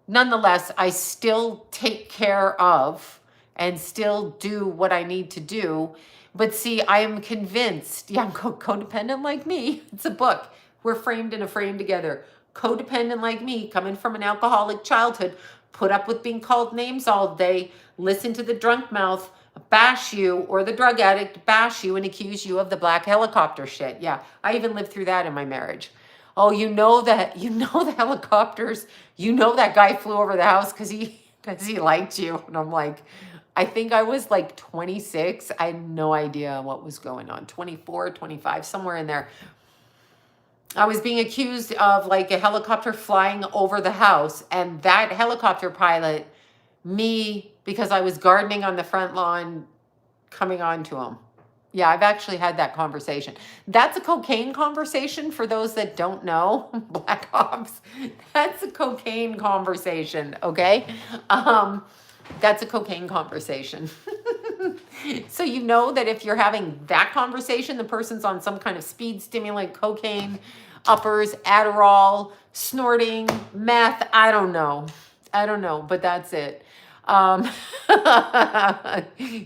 nonetheless, I still take care of and still do what I need to do. But see, I am convinced, I'm codependent like me. It's a book. We're framed in a frame together. Codependent like me, coming from an alcoholic childhood, put up with being called names all day, listen to the drunk mouth bash you, or the drug addict bash you and accuse you of the black helicopter shit. Yeah, I even lived through that in my marriage. Oh, the helicopters, that guy flew over the house because he liked you. And I'm like, I think I was like 26. I had no idea what was going on. 24, 25, somewhere in there. I was being accused of like a helicopter flying over the house, and that helicopter pilot, me, because I was gardening on the front lawn, coming on to him. Yeah, I've actually had that conversation. That's a cocaine conversation for those that don't know. Black Ops. That's a cocaine conversation, okay? That's a cocaine conversation. So you know that if you're having that conversation, the person's on some kind of speed stimulant, cocaine, uppers, Adderall, snorting, meth. I don't know, but that's it.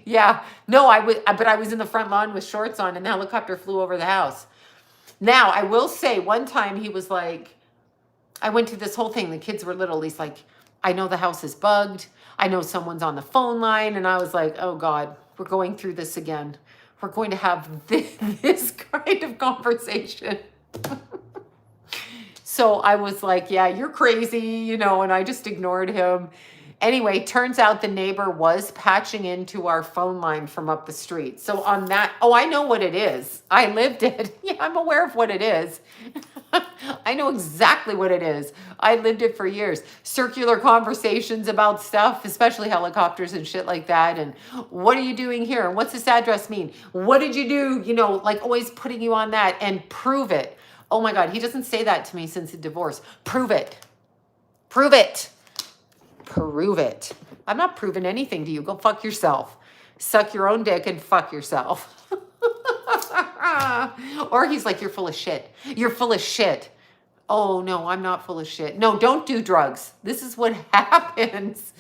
Yeah, no, but I was in the front lawn with shorts on and the helicopter flew over the house. Now, I will say one time he was like, I went to this whole thing. The kids were little. He's like, I know the house is bugged. I know someone's on the phone line. And I was like, oh God, we're going through this again. We're going to have this kind of conversation. So I was like, yeah, you're crazy, and I just ignored him. Anyway, turns out the neighbor was patching into our phone line from up the street. So on that, I know what it is. I lived it. Yeah, I'm aware of what it is. I know exactly what it is. I lived it for years. Circular conversations about stuff, especially helicopters and shit like that. And what are you doing here? And what's this address mean? What did you do? Like always putting you on that, and prove it. Oh my God, he doesn't say that to me since the divorce. Prove it. Prove it. Prove it. I'm not proving anything to you. Go fuck yourself. Suck your own dick and fuck yourself. Or he's like, you're full of shit. You're full of shit. Oh no, I'm not full of shit. No, don't do drugs. This is what happens.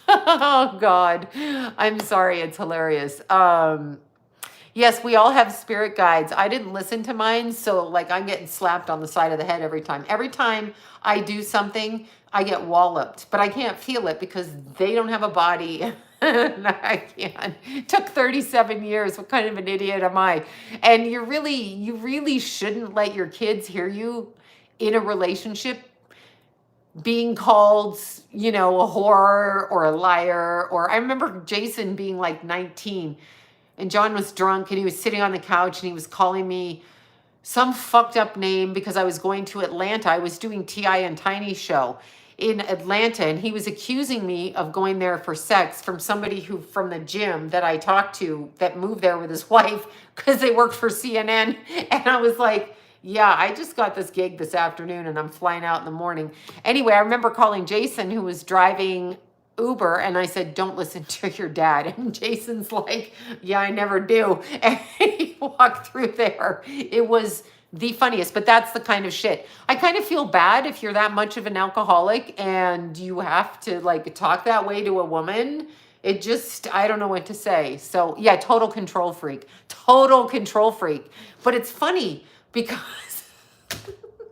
Oh God. I'm sorry, it's hilarious. Yes, we all have spirit guides. I didn't listen to mine, so like I'm getting slapped on the side of the head every time. Every time I do something, I get walloped, but I can't feel it because they don't have a body. And I can't. It took 37 years. What kind of an idiot am I? And you really shouldn't let your kids hear you in a relationship being called, you know, a whore or a liar. Or I remember Jason being like 19 and John was drunk and he was sitting on the couch and he was calling me some fucked up name because I was going to Atlanta. I was doing T.I. and Tiny show in Atlanta and he was accusing me of going there for sex from somebody who from the gym that I talked to that moved there with his wife because they worked for CNN. And I was like, yeah, I just got this gig this afternoon and I'm flying out in the morning. Anyway, I remember calling Jason who was driving Uber and I said, don't listen to your dad. And Jason's like, yeah, I never do. And he walked through there. It was the funniest, but that's the kind of shit. I kind of feel bad if you're that much of an alcoholic and you have to like talk that way to a woman. It just, I don't know what to say. So yeah, total control freak, total control freak. But it's funny because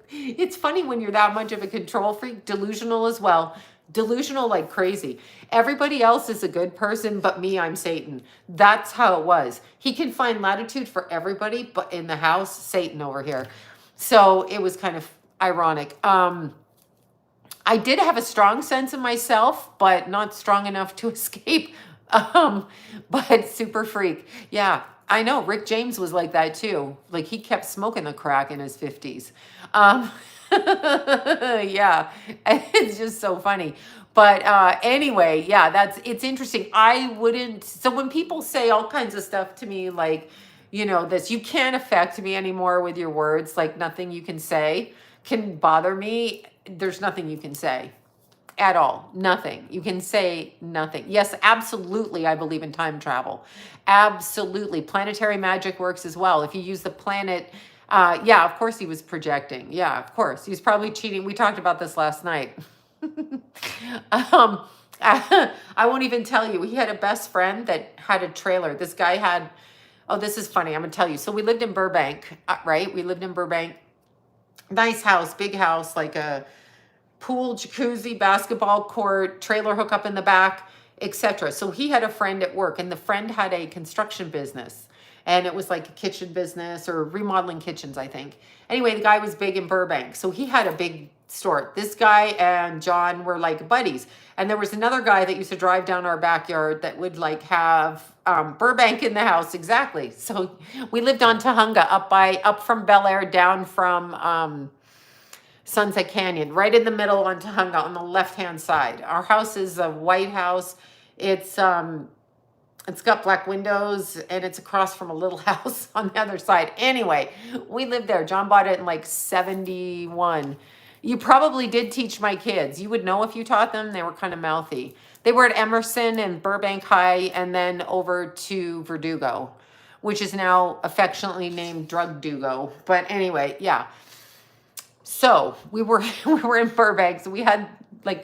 it's funny when you're that much of a control freak, delusional as well. Delusional like crazy. Everybody else is a good person, but me, I'm Satan. That's how it was. He can find latitude for everybody, but in the house, Satan over here. So it was kind of ironic. I did have a strong sense of myself, but not strong enough to escape. But super freak. Yeah, I know. Rick James was like that too. Like he kept smoking the crack in his 50s. Yeah, it's just so funny. But anyway, yeah, it's interesting. I wouldn't, so when people say all kinds of stuff to me, like, you know, this, you can't affect me anymore with your words, like nothing you can say can bother me. There's nothing you can say at all. Nothing. You can say nothing. Yes, absolutely. I believe in time travel. Absolutely. Planetary magic works as well. If you use the planet, yeah, of course he was projecting. Yeah, of course. He was probably cheating. We talked about this last night. I won't even tell you. He had a best friend that had a trailer. This guy had, oh, this is funny. I'm going to tell you. So we lived in Burbank, right? We lived in Burbank. Nice house, big house, like a pool, jacuzzi, basketball court, trailer hookup in the back, etc. So he had a friend at work and the friend had a construction business and it was like a kitchen business or remodeling kitchens, I think. Anyway, the guy was big in Burbank. So he had a big store. This guy and John were like buddies. And there was another guy that used to drive down our backyard that would like have Burbank in the house. Exactly. So we lived on Tahunga up from Bel Air, down from Sunset Canyon, right in the middle on Tahunga on the left-hand side. Our house is a white house. It's got black windows and it's across from a little house on the other side. Anyway, we lived there. John bought it in like 71. You probably did teach my kids. You would know if you taught them. They were kind of mouthy. They were at Emerson and Burbank High and then over to Verdugo, which is now affectionately named Drug Dugo. But anyway, yeah. So we were in Burbank. So we had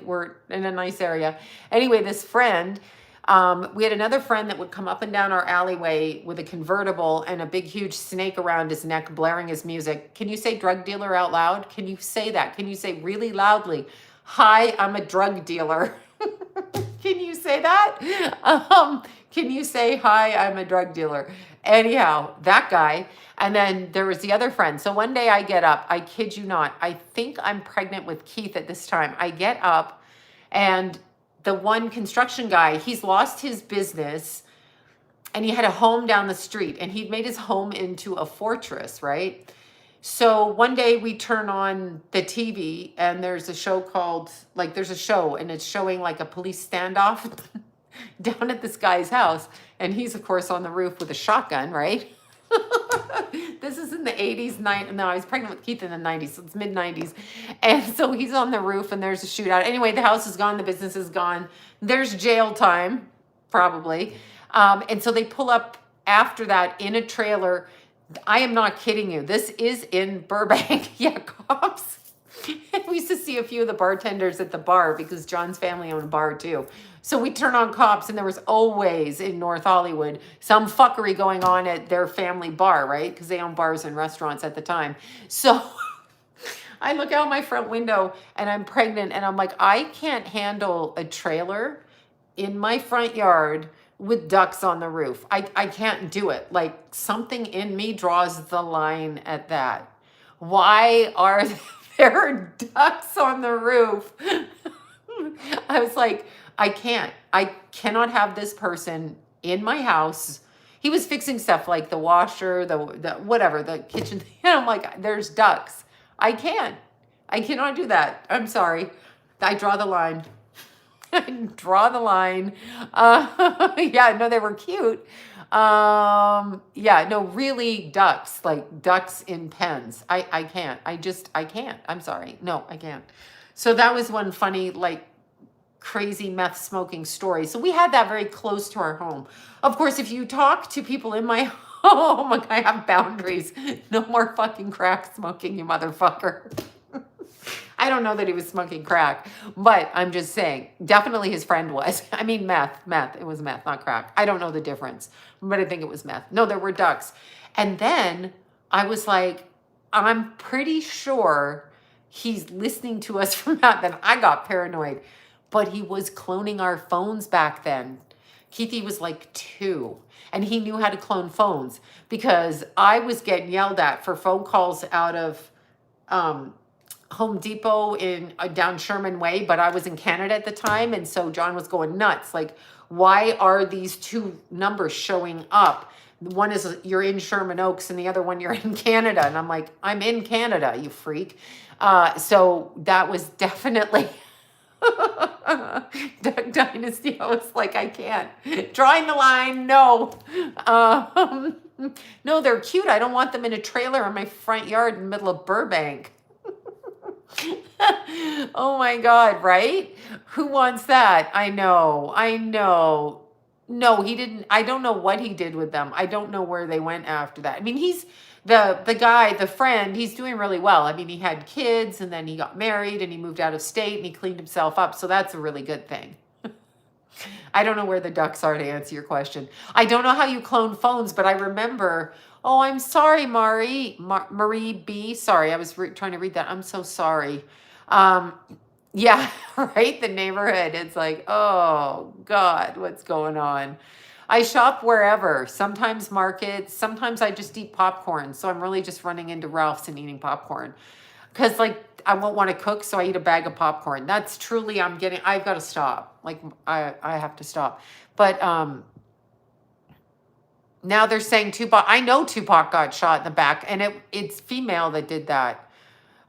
we're in a nice area. Anyway, this friend, we had another friend that would come up and down our alleyway with a convertible and a big, huge snake around his neck, blaring his music. Can you say drug dealer out loud? Can you say that? Can you say really loudly, hi, I'm a drug dealer? Can you say that? Can you say, hi, I'm a drug dealer? Anyhow, that guy. And then there was the other friend. So one day I get up, I kid you not, I think I'm pregnant with Keith at this time. I get up and the one construction guy, he's lost his business and he had a home down the street and he'd made his home into a fortress, right? So one day we turn on the TV and there's a show called, there's a show and it's showing like a police standoff down at this guy's house. And he's of course on the roof with a shotgun, right? This is in the 80s, no, I was pregnant with Keith in the 90s, so it's mid 90s. And so he's on the roof and there's a shootout. Anyway, the house is gone, the business is gone. There's jail time, probably. And so they pull up after that in a trailer. I am not kidding you. This is in Burbank. Yeah, cops. We used to see a few of the bartenders at the bar because John's family owned a bar too. So we turn on cops, and there was always in North Hollywood some fuckery going on at their family bar, right? Because they own bars and restaurants at the time. So I look out my front window and I'm pregnant, and I'm like, I can't handle a trailer in my front yard with ducks on the roof. I can't do it. Like, something in me draws the line at that. Why are there ducks on the roof? I was like, I can't. I cannot have this person in my house. He was fixing stuff like the washer, the whatever, the kitchen. And I'm like, there's ducks. I can't. I cannot do that. I'm sorry. I draw the line. I draw the line. Yeah, no, they were cute. Yeah, no, really ducks, like ducks in pens. I can't. I can't. I'm sorry. No, I can't. So that was one funny, like, crazy meth smoking story. So we had that very close to our home. Of course, if you talk to people in my home, like, I have boundaries. No more fucking crack smoking, you motherfucker. I don't know that he was smoking crack, but I'm just saying, definitely his friend was. I mean, meth. It was meth, not crack. I don't know the difference, but I think it was meth. No, there were ducks. And then I was like, I'm pretty sure he's listening to us from that. Then I got paranoid, but he was cloning our phones back then. Keithy was like 2, and he knew how to clone phones because I was getting yelled at for phone calls out of Home Depot in down Sherman Way, but I was in Canada at the time, and so John was going nuts. Like, why are these 2 numbers showing up? One is you're in Sherman Oaks, and the other one you're in Canada. And I'm like, I'm in Canada, you freak. So that was definitely Duck Dynasty. I was like, I can't. Drawing the line, no. No, they're cute. I don't want them in a trailer in my front yard in the middle of Burbank. Oh my God, right? Who wants that? I know. No, he didn't. I don't know what he did with them. I don't know where they went after that. I mean, he's the guy, the friend, he's doing really well. I mean, he had kids, and then he got married, and he moved out of state, and he cleaned himself up. So that's a really good thing. I don't know where the ducks are, to answer your question. I don't know how you clone phones, but I remember, oh, I'm sorry, Marie B. Sorry, I was trying to read that. I'm so sorry. Yeah, right? The neighborhood. It's like, oh, God, what's going on? I shop wherever, sometimes markets, sometimes I just eat popcorn. So I'm really just running into Ralph's and eating popcorn. Because, like, I won't want to cook, so I eat a bag of popcorn. That's truly, I've got to stop. Like, I have to stop. But now they're saying Tupac. I know Tupac got shot in the back, and it's female that did that.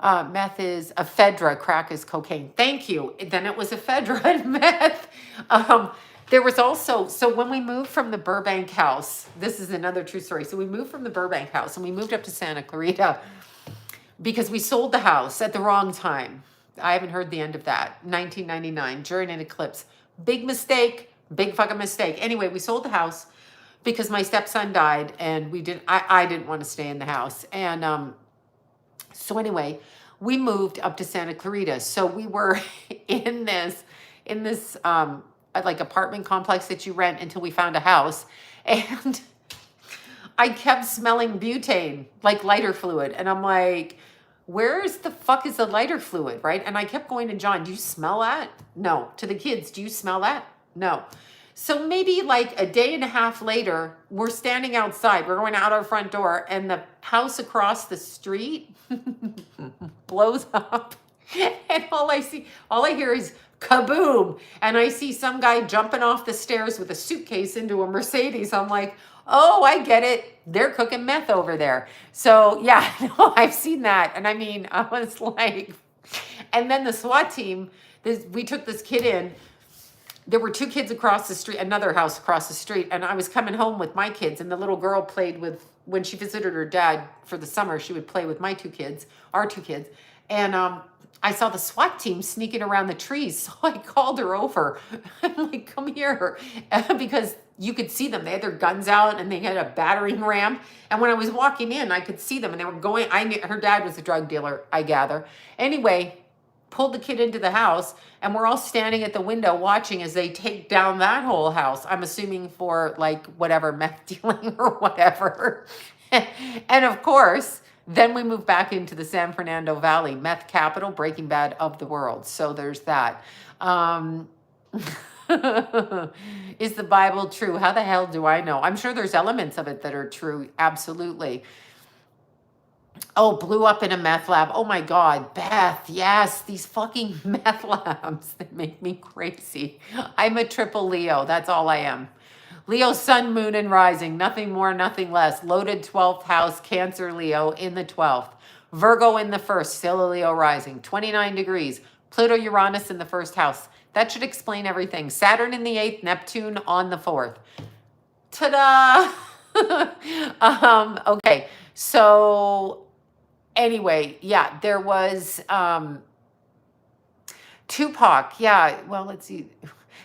Meth is ephedra, crack is cocaine. Thank you. Then it was ephedra and meth. There was also, so when we moved from the Burbank house, this is another true story. So we moved from the Burbank house, and we moved up to Santa Clarita because we sold the house at the wrong time. I haven't heard the end of that. 1999, during an eclipse. Big mistake, big fucking mistake. Anyway, we sold the house because my stepson died, and I didn't want to stay in the house. And so anyway, we moved up to Santa Clarita. So we were in this like apartment complex that you rent until we found a house. And I kept smelling butane, like lighter fluid. And I'm like, where's the fuck is the lighter fluid, right? And I kept going to John, do you smell that? No. To the kids, do you smell that? No. So maybe like a day and a half later, we're standing outside. We're going out our front door, and the house across the street blows up. And all I hear is kaboom. And I see some guy jumping off the stairs with a suitcase into a Mercedes. I'm like, oh, I get it. They're cooking meth over there. So yeah, no, I've seen that. And I mean, I was like, and then the SWAT team, we took this kid in. There were 2 kids across the street, another house across the street, and I was coming home with my kids, and the little girl played with, when she visited her dad for the summer, she would play with my 2 kids, our 2 kids. And I saw the SWAT team sneaking around the trees. So I called her over. I'm like, come here. Because you could see them. They had their guns out and they had a battering ram. And when I was walking in, I could see them and they were going. I knew her dad was a drug dealer, I gather. Anyway, pulled the kid into the house and we're all standing at the window watching as they take down that whole house. I'm assuming for like whatever, meth dealing or whatever. And of course, then we move back into the San Fernando Valley, meth capital, Breaking Bad of the world. So there's that. Is the Bible true? How the hell do I know? I'm sure there's elements of it that are true. Absolutely. Oh, blew up in a meth lab. Oh my God, Beth. Yes, these fucking meth labs that make me crazy. I'm a triple Leo. That's all I am. Leo, sun, moon, and rising. Nothing more, nothing less. Loaded 12th house, Cancer, Leo in the 12th. Virgo in the first, still a Leo rising. 29 degrees. Pluto, Uranus in the first house. That should explain everything. Saturn in the 8th, Neptune on the 4th. Ta-da! Okay, so anyway, yeah, there was Tupac. Yeah, well, let's see.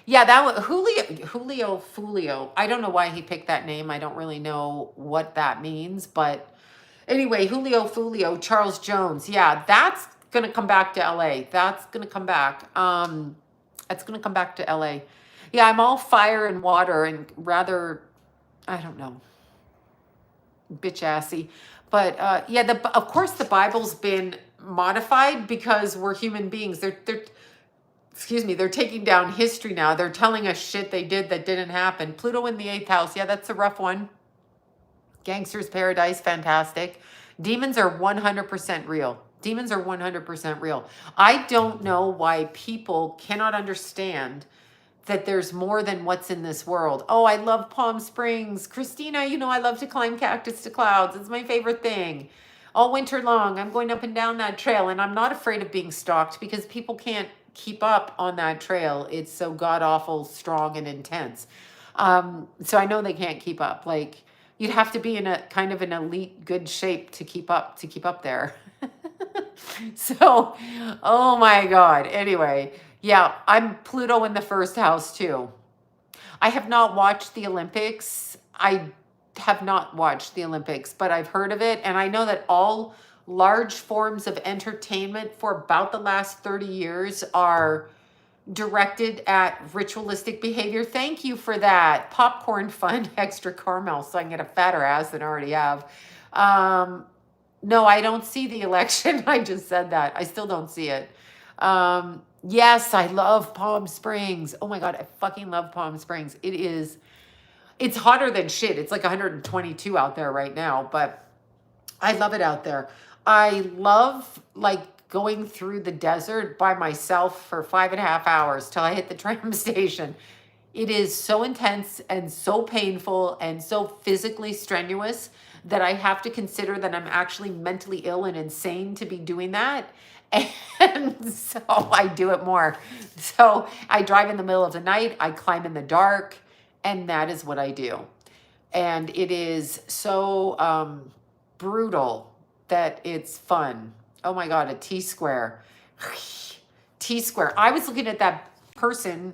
Yeah, that was Julio Fulio. I don't know why he picked that name. I don't really know what that means, but anyway, Julio Fulio, Charles Jones. Yeah, that's gonna come back to LA. That's gonna come back. That's gonna come back to LA. Yeah, I'm all fire and water and rather, I don't know, bitch assy. But yeah, of course the Bible's been modified because we're human beings. Excuse me, they're taking down history now. They're telling us shit they did that didn't happen. Pluto in the 8th house. Yeah, that's a rough one. Gangster's Paradise, fantastic. Demons are 100% real. Demons are 100% real. I don't know why people cannot understand that there's more than what's in this world. Oh, I love Palm Springs. Christina, you know I love to climb cactus to clouds. It's my favorite thing. All winter long, I'm going up and down that trail, and I'm not afraid of being stalked because people can't keep up on that trail. It's so god-awful, strong, and intense. So I know they can't keep up. Like, you'd have to be in a kind of an elite good shape to keep up there. So, oh my God. Anyway, yeah, I'm Pluto in the first house too. I have not watched the Olympics. I have not watched the Olympics, but I've heard of it. And I know that all large forms of entertainment for about the last 30 years are directed at ritualistic behavior. Thank you for that. Popcorn fun, extra caramel, so I can get a fatter ass than I already have. No, I don't see the election. I just said that. I still don't see it. Yes, I love Palm Springs. Oh my God, I fucking love Palm Springs. It's hotter than shit. It's like 122 out there right now, but I love it out there. I love like going through the desert by myself for 5.5 hours till I hit the tram station. It is so intense and so painful and so physically strenuous that I have to consider that I'm actually mentally ill and insane to be doing that. And so I do it more. So I drive in the middle of the night, I climb in the dark, and that is what I do. And it is so brutal that it's fun. Oh my God, a T-square. T-square. I was looking at that person,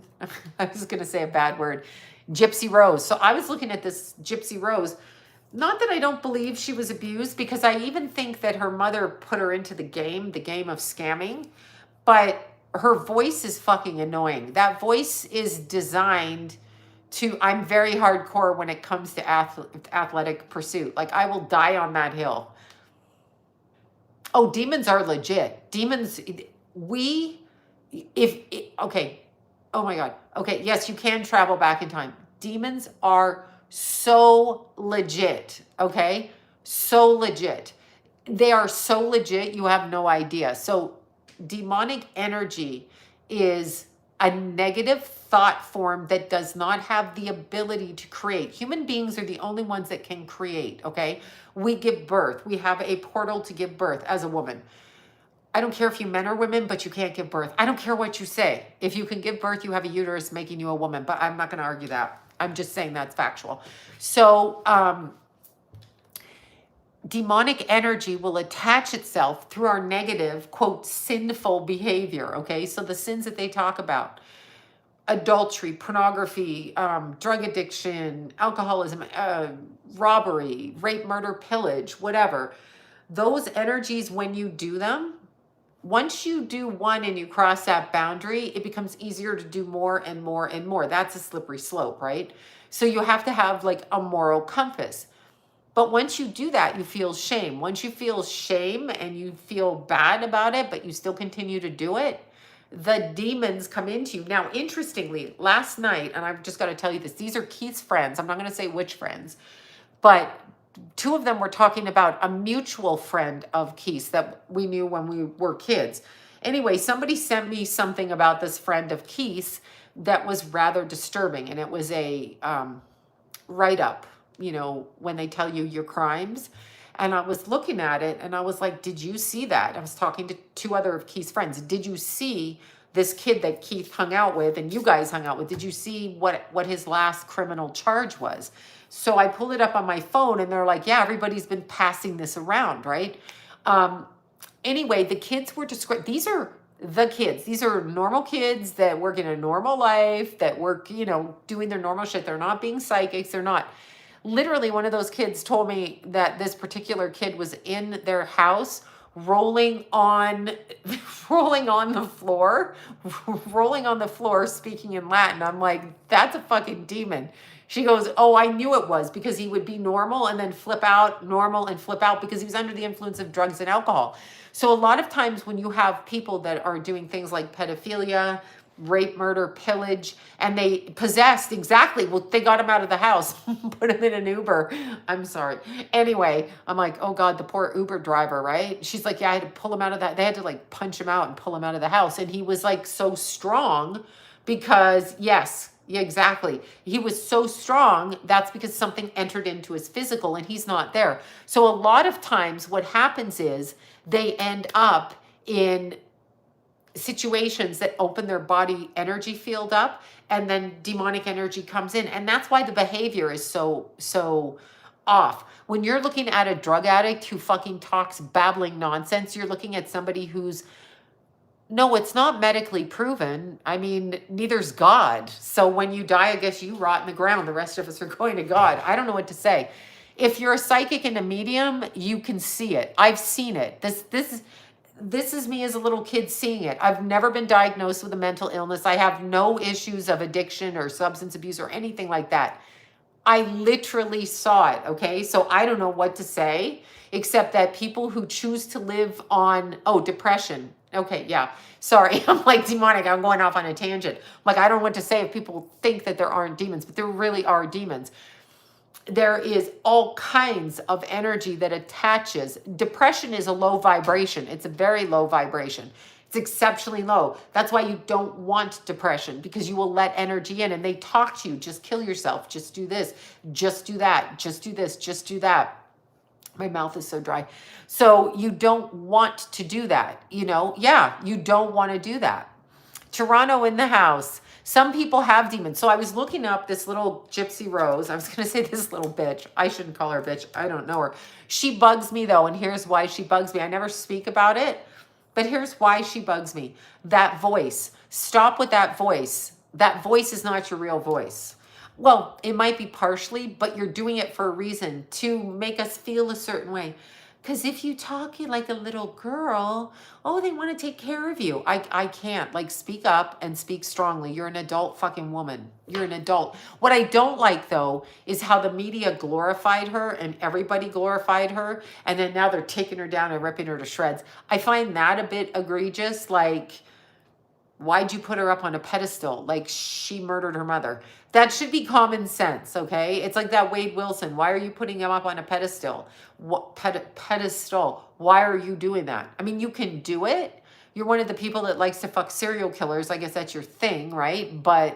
I was going to say a bad word, Gypsy Rose. So I was looking at this Gypsy Rose. Not that I don't believe she was abused, because I even think that her mother put her into the game of scamming, but her voice is fucking annoying. That voice is designed to, I'm very hardcore when it comes to athletic pursuit. Like, I will die on that hill. Oh, demons are legit. Demons, okay. Oh my God. Okay, yes, you can travel back in time. Demons are so legit, okay? So legit. They are so legit, you have no idea. So demonic energy is a negative thought form that does not have the ability to create. Human beings are the only ones that can create, okay? We give birth. We have a portal to give birth as a woman. I don't care if you men or women, but you can't give birth. I don't care what you say. If you can give birth, you have a uterus making you a woman, but I'm not going to argue that. I'm just saying that's factual. So demonic energy will attach itself through our negative, quote, sinful behavior. Okay. So the sins that they talk about: adultery, pornography, drug addiction, alcoholism, robbery, rape, murder, pillage, whatever. Those energies, when you do them, once you do one and you cross that boundary, it becomes easier to do more and more and more. That's a slippery slope, right? So you have to have like a moral compass. But once you do that, you feel shame. Once you feel shame and you feel bad about it, but you still continue to do it, the demons come into you. Now, interestingly, last night, and I've just got to tell you this, these are Keith's friends. I'm not going to say which friends, but two of them were talking about a mutual friend of Keith's that we knew when we were kids. Anyway, somebody sent me something about this friend of Keith's that was rather disturbing. And it was a write-up, you know, when they tell you your crimes. And I was looking at it and I was like, did you see that? I was talking to two other of Keith's friends. Did you see this kid that Keith hung out with and you guys hung out with? Did you see what his last criminal charge was? So I pulled it up on my phone and they're like, yeah, everybody's been passing this around, right? Anyway, the kids were described. These are the kids. These are normal kids that work in a normal life, that work, you know, doing their normal shit. They're not being psychics. They're not. Literally, one of those kids told me that this particular kid was in their house rolling on the floor, speaking in Latin. I'm like, that's a fucking demon. She goes, oh, I knew it was, because he would be normal and then flip out, normal and flip out, because he was under the influence of drugs and alcohol. So a lot of times when you have people that are doing things like pedophilia, rape, murder, pillage, and they possessed, exactly, well, they got him out of the house, put him in an Uber. I'm sorry. Anyway, I'm like, oh God, the poor Uber driver, right? She's like, yeah, I had to pull him out of that. They had to like punch him out and pull him out of the house. And he was like so strong because, yes, yeah, exactly. He was so strong. That's because something entered into his physical and he's not there. So a lot of times what happens is they end up in situations that open their body energy field up, and then demonic energy comes in. And that's why the behavior is so off. When you're looking at a drug addict who fucking talks babbling nonsense, you're looking at somebody who's, no, it's not medically proven. I mean, neither's God. So when you die, I guess you rot in the ground. The rest of us are going to God. I don't know what to say. If you're a psychic and a medium, you can see it. I've seen it. This is me as a little kid seeing it. I've never been diagnosed with a mental illness. I have no issues of addiction or substance abuse or anything like that. I literally saw it, okay? So I don't know what to say, except that people who choose to live on, depression. Okay, yeah, sorry. I'm like demonic. I'm going off on a tangent. Like, I don't know what to say if people think that there aren't demons, but there really are demons. There is all kinds of energy that attaches. Depression is a low vibration. It's a very low vibration. It's exceptionally low. That's why you don't want depression, because you will let energy in and they talk to you. Just kill yourself. Just do this. Just do that. Just do this. Just do that. My mouth is so dry. So you don't want to do that. You know, yeah, you don't want to do that. Toronto in the house. Some people have demons. So I was looking up this little Gypsy Rose. I was going to say this little bitch. I shouldn't call her a bitch. I don't know her. She bugs me though. And here's why she bugs me. I never speak about it, but here's why she bugs me. That voice. Stop with that voice. That voice is not your real voice. Well, it might be partially, but you're doing it for a reason, to make us feel a certain way. Because if you talk like a little girl, oh, they want to take care of you. I can't. Like, speak up and speak strongly. You're an adult fucking woman. You're an adult. What I don't like, though, is how the media glorified her and everybody glorified her. And then now they're taking her down and ripping her to shreds. I find that a bit egregious. Like, why'd you put her up on a pedestal? Like, she murdered her mother. That should be common sense, okay? It's like that Wade Wilson. Why are you putting him up on a pedestal? What pedestal? Why are you doing that? I mean, you can do it. You're one of the people that likes to fuck serial killers. I guess that's your thing, right? But,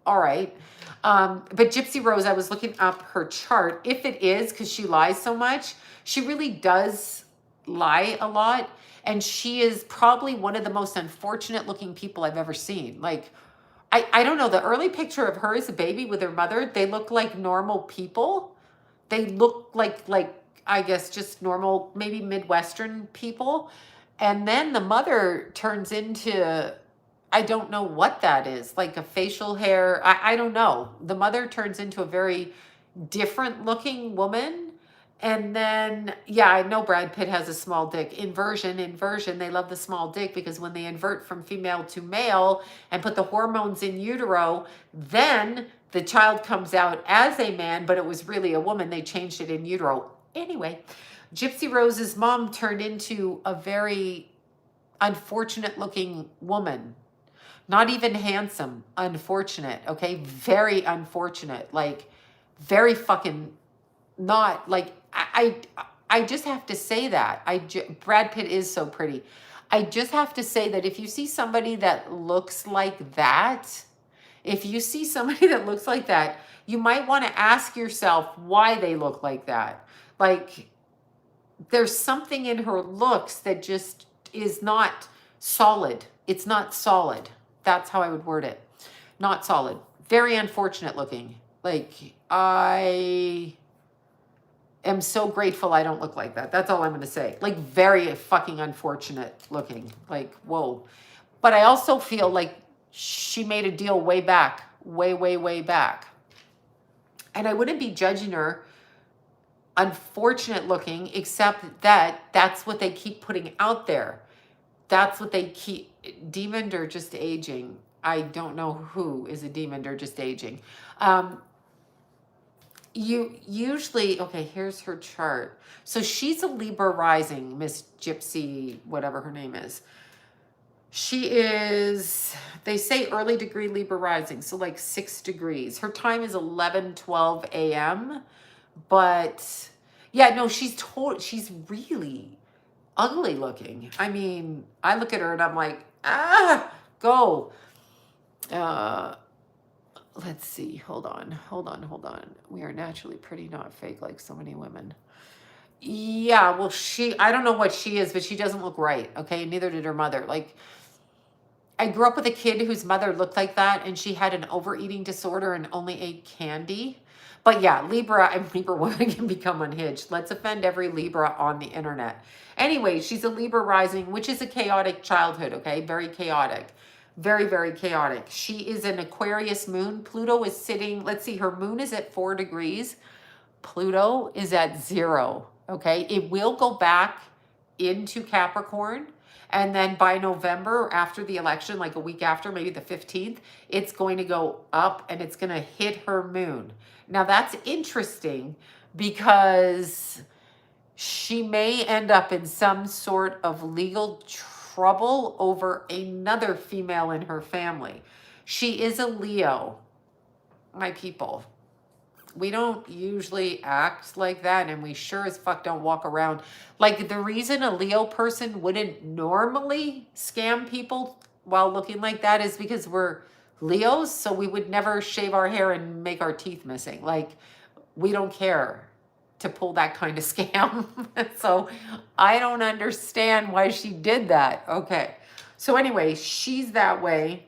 all right. But Gypsy Rose, I was looking up her chart. If it is, because she lies so much, she really does lie a lot. And she is probably one of the most unfortunate looking people I've ever seen. Like, I don't know, the early picture of her as a baby with her mother, they look like normal people. They look like I guess just normal, maybe Midwestern people. And then the mother turns into, I don't know what that is, like a facial hair. I don't know. The mother turns into a very different looking woman. And then, yeah, I know Brad Pitt has a small dick. Inversion, they love the small dick because when they invert from female to male and put the hormones in utero, then the child comes out as a man, but it was really a woman. They changed it in utero. Anyway, Gypsy Rose's mom turned into a very unfortunate looking woman. Not even handsome, unfortunate, okay? Very unfortunate. Like, very fucking not like I just have to say that. Brad Pitt is so pretty. I just have to say that if you see somebody that looks like that, if you see somebody that looks like that, you might want to ask yourself why they look like that. Like, there's something in her looks that just is not solid. It's not solid. That's how I would word it. Not solid. Very unfortunate looking. Like, I am so grateful I don't look like that. That's all I'm going to say. Like, very fucking unfortunate looking. Like, whoa. But I also feel like she made a deal way back. Way back. And I wouldn't be judging her unfortunate looking, except that that's what they keep putting out there. That's what they keep. Demoned or just aging. I don't know who is a demon or just aging. You usually, okay, here's her chart. So she's a Libra rising, Miss Gypsy, whatever her name is. She is, they say early degree Libra rising, so like 6 degrees. Her time is 11:12 a.m. But yeah, no, she's really ugly looking. I mean, I look at her and I'm like, go. Let's see. Hold on. We are naturally pretty, not fake like so many women. Yeah, well, I don't know what she is, but she doesn't look right. Okay. Neither did her mother. Like, I grew up with a kid whose mother looked like that, and she had an overeating disorder and only ate candy. But yeah, Libra women can become unhinged. Let's offend every Libra on the internet. Anyway, she's a Libra rising, which is a chaotic childhood, okay? Very chaotic. Very chaotic. She is an Aquarius moon. Pluto is sitting, let's see, her moon is at 4 degrees. Pluto is at 0, okay? It will go back into Capricorn. And then by November, after the election, like a week after, maybe the 15th, it's going to go up and it's going to hit her moon. Now that's interesting because she may end up in some sort of legal trouble over another female in her family. She is a Leo, my people. We don't usually act like that, and we sure as fuck don't walk around. Like, the reason a Leo person wouldn't normally scam people while looking like that is because we're Leos, so we would never shave our hair and make our teeth missing. Like, we don't care to pull that kind of scam. So I don't understand why she did that. Okay. So anyway, she's that way,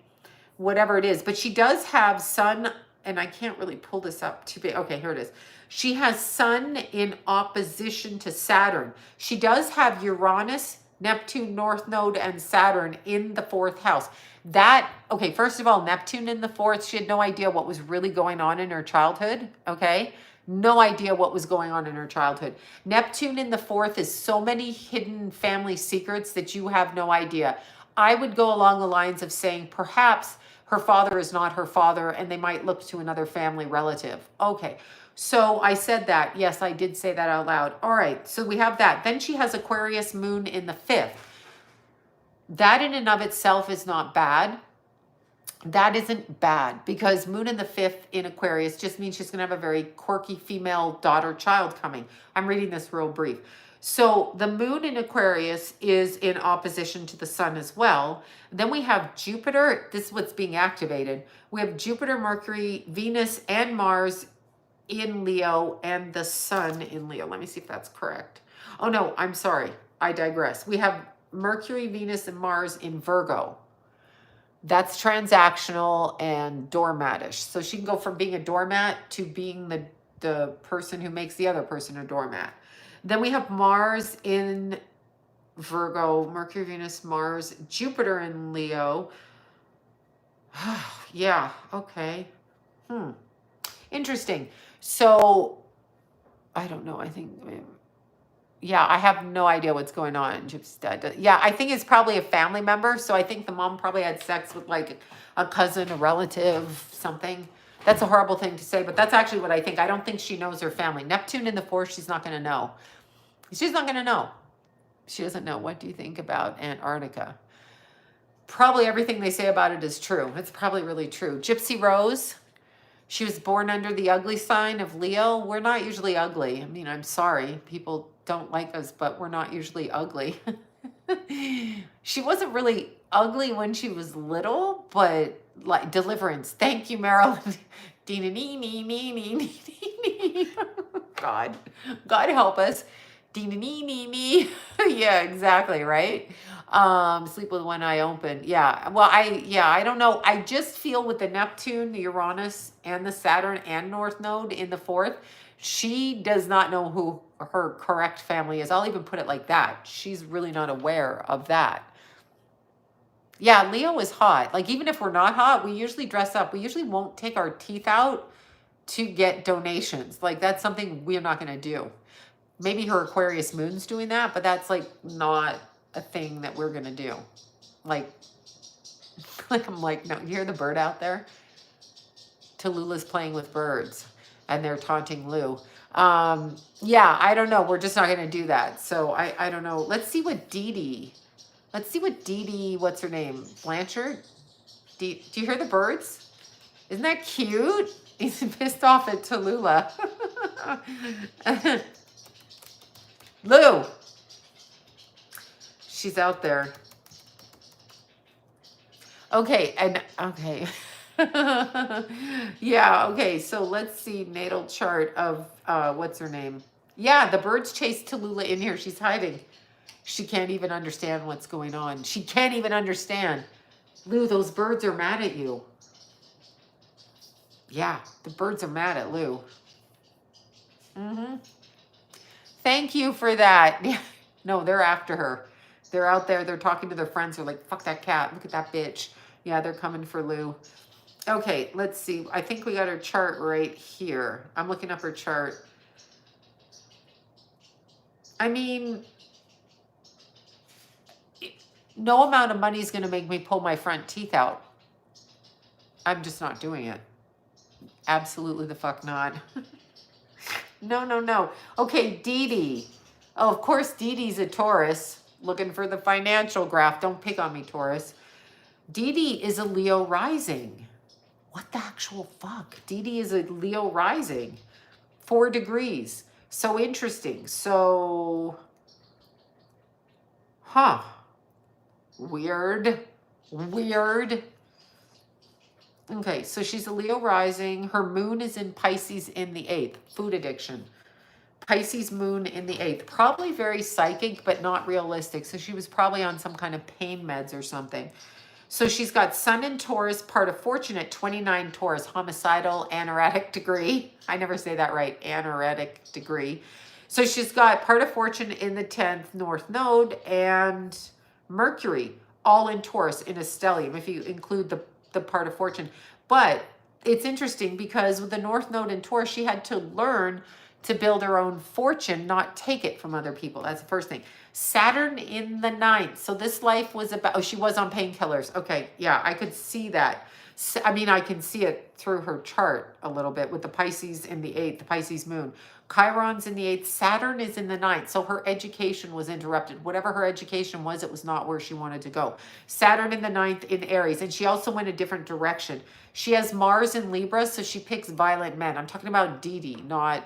whatever it is. But she does have Sun, and I can't really pull this up too big. Okay, here it is. She has Sun in opposition to Saturn. She does have Uranus, Neptune, North Node, and Saturn in the 4th house. That, okay, first of all, Neptune in the 4th, she had no idea what was really going on in her childhood, okay? No idea what was going on in her childhood. Neptune in the 4th is so many hidden family secrets that you have no idea. I would go along the lines of saying perhaps her father is not her father and they might look to another family relative. Okay, so I said that. Yes, I did say that out loud. All right, so we have that. Then she has Aquarius moon in the 5th. That in and of itself is not bad. That isn't bad because moon in the 5th in Aquarius just means she's going to have a very quirky female daughter child coming. I'm reading this real brief. So the moon in Aquarius is in opposition to the sun as well. Then we have Jupiter. This is what's being activated. We have Jupiter, Mercury, Venus, and Mars in Leo and the sun in Leo. Let me see if that's correct. Oh no, I'm sorry. I digress. We have Mercury, Venus, and Mars in Virgo. That's transactional and doormatish. So she can go from being a doormat to being the person who makes the other person a doormat. Then we have Mars in Virgo, Mercury, Venus, Mars, Jupiter in Leo. Yeah, okay. Interesting. So, I don't know. I think, yeah, I have no idea what's going on. Gypsy's dad. Yeah, I think it's probably a family member. So I think the mom probably had sex with like a cousin, a relative, something. That's a horrible thing to say, but that's actually what I think. I don't think she knows her family. Neptune in the fourth, she's not going to know. She's not going to know. She doesn't know. What do you think about Antarctica? Probably everything they say about it is true. It's probably really true. Gypsy Rose, she was born under the ugly sign of Leo. We're not usually ugly. I mean, I'm sorry. People don't like us, but we're not usually ugly. She wasn't really ugly when she was little, but like deliverance. Thank you, Marilyn. God, God help us. Yeah, exactly, right? Sleep with one eye open. Yeah. Well, I don't know. I just feel with the Neptune, the Uranus, and the Saturn and North Node in the fourth, she does not know who her correct family is. I'll even put it like that. She's really not aware of that. Yeah, Leo is hot. Like, even if we're not hot, we usually dress up. We usually won't take our teeth out to get donations. Like, that's something we're not going to do. Maybe her Aquarius moon's doing that, but that's like not a thing that we're going to do. Like, I'm like, no, you hear the bird out there? Tallulah's playing with birds and they're taunting Lou. Yeah, I don't know. We're just not going to do that. So I don't know. Let's see what let's see what what's her name? Blanchard? Do you hear the birds? Isn't that cute? He's pissed off at Tallulah. Lou. She's out there. Okay, and okay. Yeah, okay, so let's see natal chart of what's her name? Yeah, the birds chased Tallulah in here. She's hiding. She can't even understand what's going on. She can't even understand. Lou, those birds are mad at you. Yeah, the birds are mad at Lou. Thank you for that. No, they're after her. They're out there. They're talking to their friends. They're like, fuck that cat. Look at that bitch. Yeah, they're coming for Lou. Okay, let's see. I think we got her chart right here. I'm looking up her chart. I mean, no amount of money is going to make me pull my front teeth out. I'm just not doing it. Absolutely the fuck not. No. Okay, Dee. Oh, of course, Dee a Taurus. Looking for the financial graph. Don't pick on me, Taurus. Dee is a Leo rising. What the actual fuck? Dee is a Leo rising. 4 degrees. So interesting. So, Weird. Okay, so she's a Leo rising. Her moon is in Pisces in the 8th. Food addiction. Pisces moon in the 8th. Probably very psychic, but not realistic. So she was probably on some kind of pain meds or something. So she's got Sun in Taurus, part of fortune at 29 Taurus, homicidal, anoretic degree. I never say that right, anoretic degree. So she's got part of fortune in the 10th North Node and Mercury, all in Taurus in a stellium, if you include the part of fortune. But it's interesting because with the North Node in Taurus, she had to learn to build her own fortune, not take it from other people. That's the first thing. Saturn in the 9th. So this life was about, she was on painkillers. Okay, yeah, I could see that. I mean, I can see it through her chart a little bit with the Pisces in the 8th, the Pisces moon. Chiron's in the 8th, Saturn is in the 9th. So her education was interrupted. Whatever her education was, it was not where she wanted to go. Saturn in the 9th in Aries. And she also went a different direction. She has Mars in Libra, so she picks violent men. I'm talking about Dee, not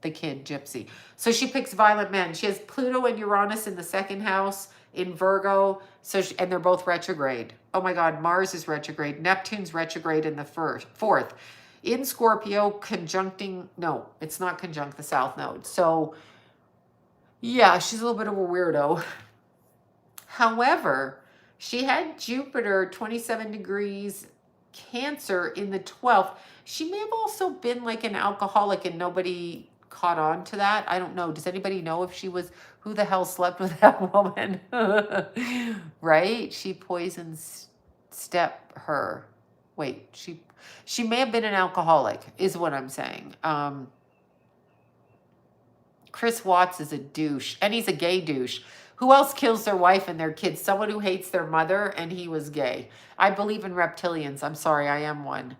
the kid Gypsy. So she picks violent men. She has Pluto and Uranus in the 2nd house in Virgo. So and they're both retrograde. Oh my God, Mars is retrograde. Neptune's retrograde in the 4th. In Scorpio, conjuncting, no, it's not conjunct the South Node. So yeah, she's a little bit of a weirdo. However, she had Jupiter 27 degrees Cancer in the 12th. She may have also been like an alcoholic and nobody caught on to that. I don't know. Does anybody know if she was, who the hell slept with that woman? Right? She poisons her. Wait, she may have been an alcoholic, is what I'm saying. Chris Watts is a douche, and he's a gay douche. Who else kills their wife and their kids? Someone who hates their mother, and he was gay. I believe in reptilians. I'm sorry, I am one.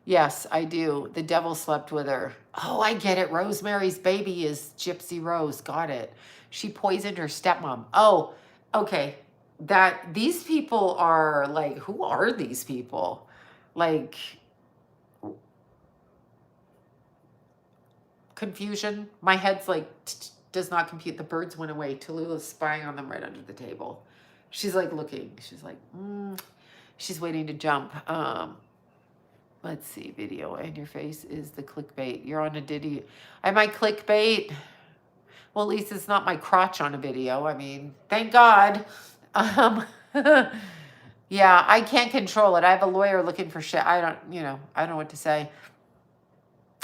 Yes, I do. The devil slept with her. Oh, I get it. Rosemary's Baby is Gypsy Rose. Got it. She poisoned her stepmom. Oh, okay. These people are like, who are these people? Like, confusion. My head's like, does not compute. The birds went away. Tallulah's spying on them right under the table. She's like looking. She's like, she's waiting to jump. Let's see, video and your face is the clickbait. You're on a Diddy. Am I clickbait? Well, at least it's not my crotch on a video. I mean, thank God. Yeah, I can't control it. I have a lawyer looking for shit. I don't know what to say.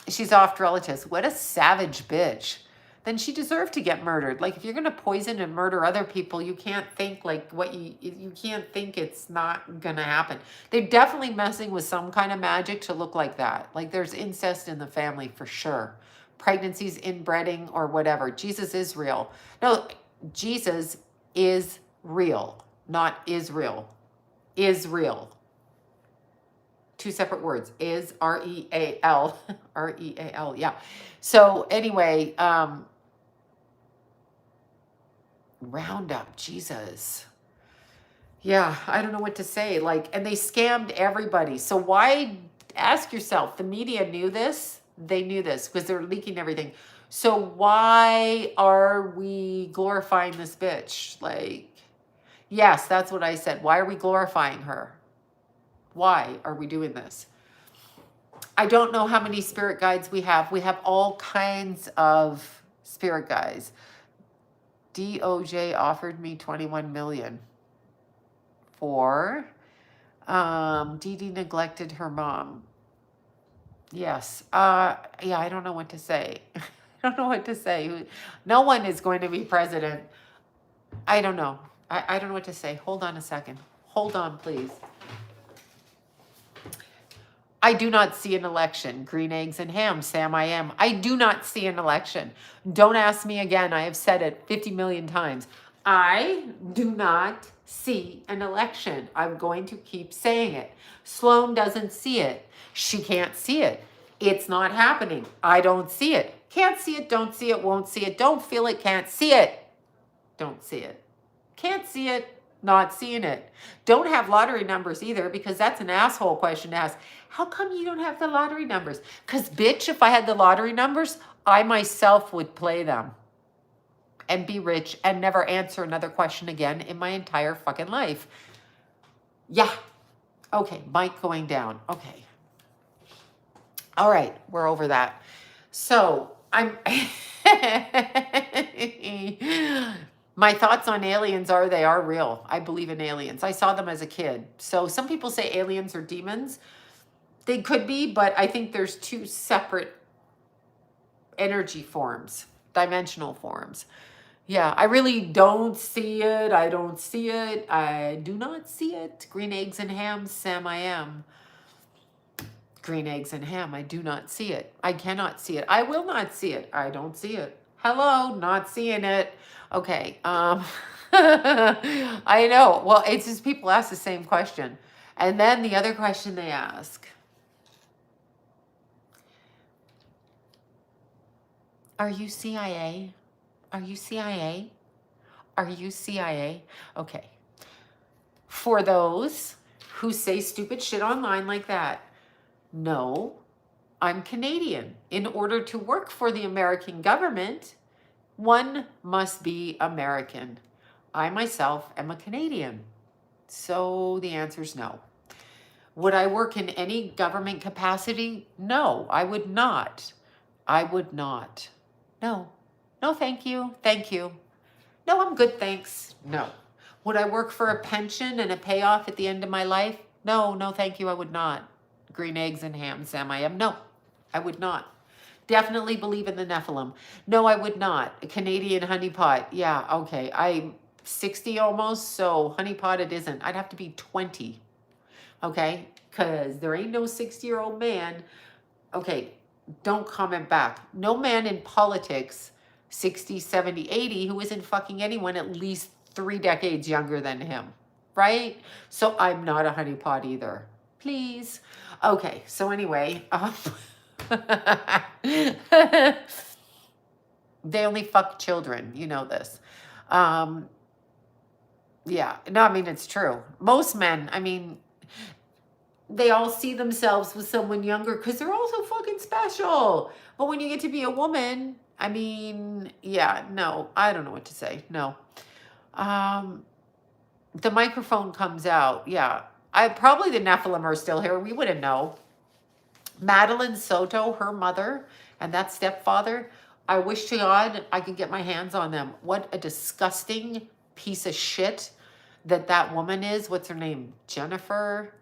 She's off relatives. What a savage bitch. Then she deserved to get murdered. Like, if you're going to poison and murder other people, you can't think like you can't think it's not going to happen. They're definitely messing with some kind of magic to look like that. Like, there's incest in the family for sure. Pregnancies, inbreeding, or whatever. Jesus is real. No, Jesus is real, not Israel. Is real. Two separate words. Is, R-E-A-L. R-E-A-L, yeah. So anyway, Roundup, Jesus. Yeah, I don't know what to say. Like, and they scammed everybody. So why, ask yourself, the media knew this? They knew this because they're leaking everything. So why are we glorifying this bitch? Like, yes, that's what I said. Why are we glorifying her? Why are we doing this? I don't know how many spirit guides we have. We have all kinds of spirit guides. DOJ offered me 21 million for Dee Dee neglected her mom. Yes. Yeah, I don't know what to say. I don't know what to say. No one is going to be president. I don't know. I don't know what to say. Hold on a second. Hold on, please. I do not see an election. Green eggs and ham, Sam, I am. I do not see an election. Don't ask me again. I have said it 50 million times. I do not see an election. I'm going to keep saying it. Sloan doesn't see it. She can't see it. It's not happening. I don't see it. Can't see it, don't see it, won't see it, don't feel it, can't see it. Don't see it. Can't see it, not seeing it. Don't have lottery numbers either, because that's an asshole question to ask. How come you don't have the lottery numbers? Because, bitch, if I had the lottery numbers, I myself would play them and be rich and never answer another question again in my entire fucking life. Yeah. Okay, mic going down. Okay. All right, we're over that. So, my thoughts on aliens are they are real. I believe in aliens. I saw them as a kid. So some people say aliens are demons. They could be, but I think there's two separate energy forms, dimensional forms. Yeah, I really don't see it. I don't see it. I do not see it. Green eggs and ham, Sam, I am. Green eggs and ham, I do not see it. I cannot see it. I will not see it. I don't see it. Hello, not seeing it. Okay. I know. Well, it's just people ask the same question. And then the other question they ask. Are you CIA? Are you CIA? Are you CIA? Okay. For those who say stupid shit online like that, no, I'm Canadian. In order to work for the American government, one must be American. I myself am a Canadian. So the answer is no. Would I work in any government capacity? No, I would not. I would not. No. No, thank you. Thank you. No, I'm good, thanks. No. Would I work for a pension and a payoff at the end of my life? No, no, thank you. I would not. Green eggs and ham, Sam, I am. No, I would not. Definitely believe in the Nephilim. No, I would not. A Canadian honeypot. Yeah, okay. I'm 60 almost, so honeypot it isn't. I'd have to be 20, okay? Because there ain't no 60-year-old man. Okay, don't comment back. No man in politics, 60, 70, 80, who isn't fucking anyone at least 3 decades younger than him, right? So I'm not a honeypot either. Please. Okay, so anyway, they only fuck children. You know this. Um, yeah, no, I mean, it's true. Most men, I mean, they all see themselves with someone younger because they're all so fucking special. But when you get to be a woman, I mean, yeah, no, I don't know what to say. No. Um, the microphone comes out. Yeah. Probably the Nephilim are still here. We wouldn't know. Madeline Soto, her mother, and that stepfather, I wish to God I could get my hands on them. What a disgusting piece of shit that woman is. What's her name? Jennifer?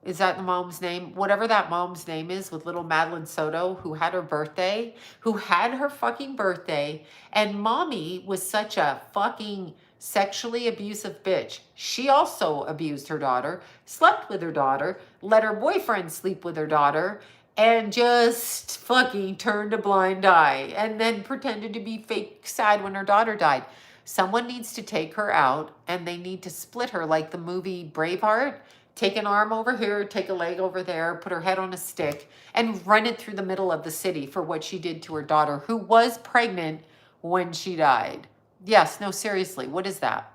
Is that the mom's name? Whatever that mom's name is with little Madeline Soto, who had her fucking birthday, and mommy was such a fucking sexually abusive bitch. She also abused her daughter, slept with her daughter, let her boyfriend sleep with her daughter, and just fucking turned a blind eye, and then pretended to be fake sad when her daughter died. Someone needs to take her out, and they need to split her like the movie Braveheart. Take an arm over here, take a leg over there, put her head on a stick, and run it through the middle of the city for what she did to her daughter, who was pregnant when she died. Yes, no, seriously, what is that?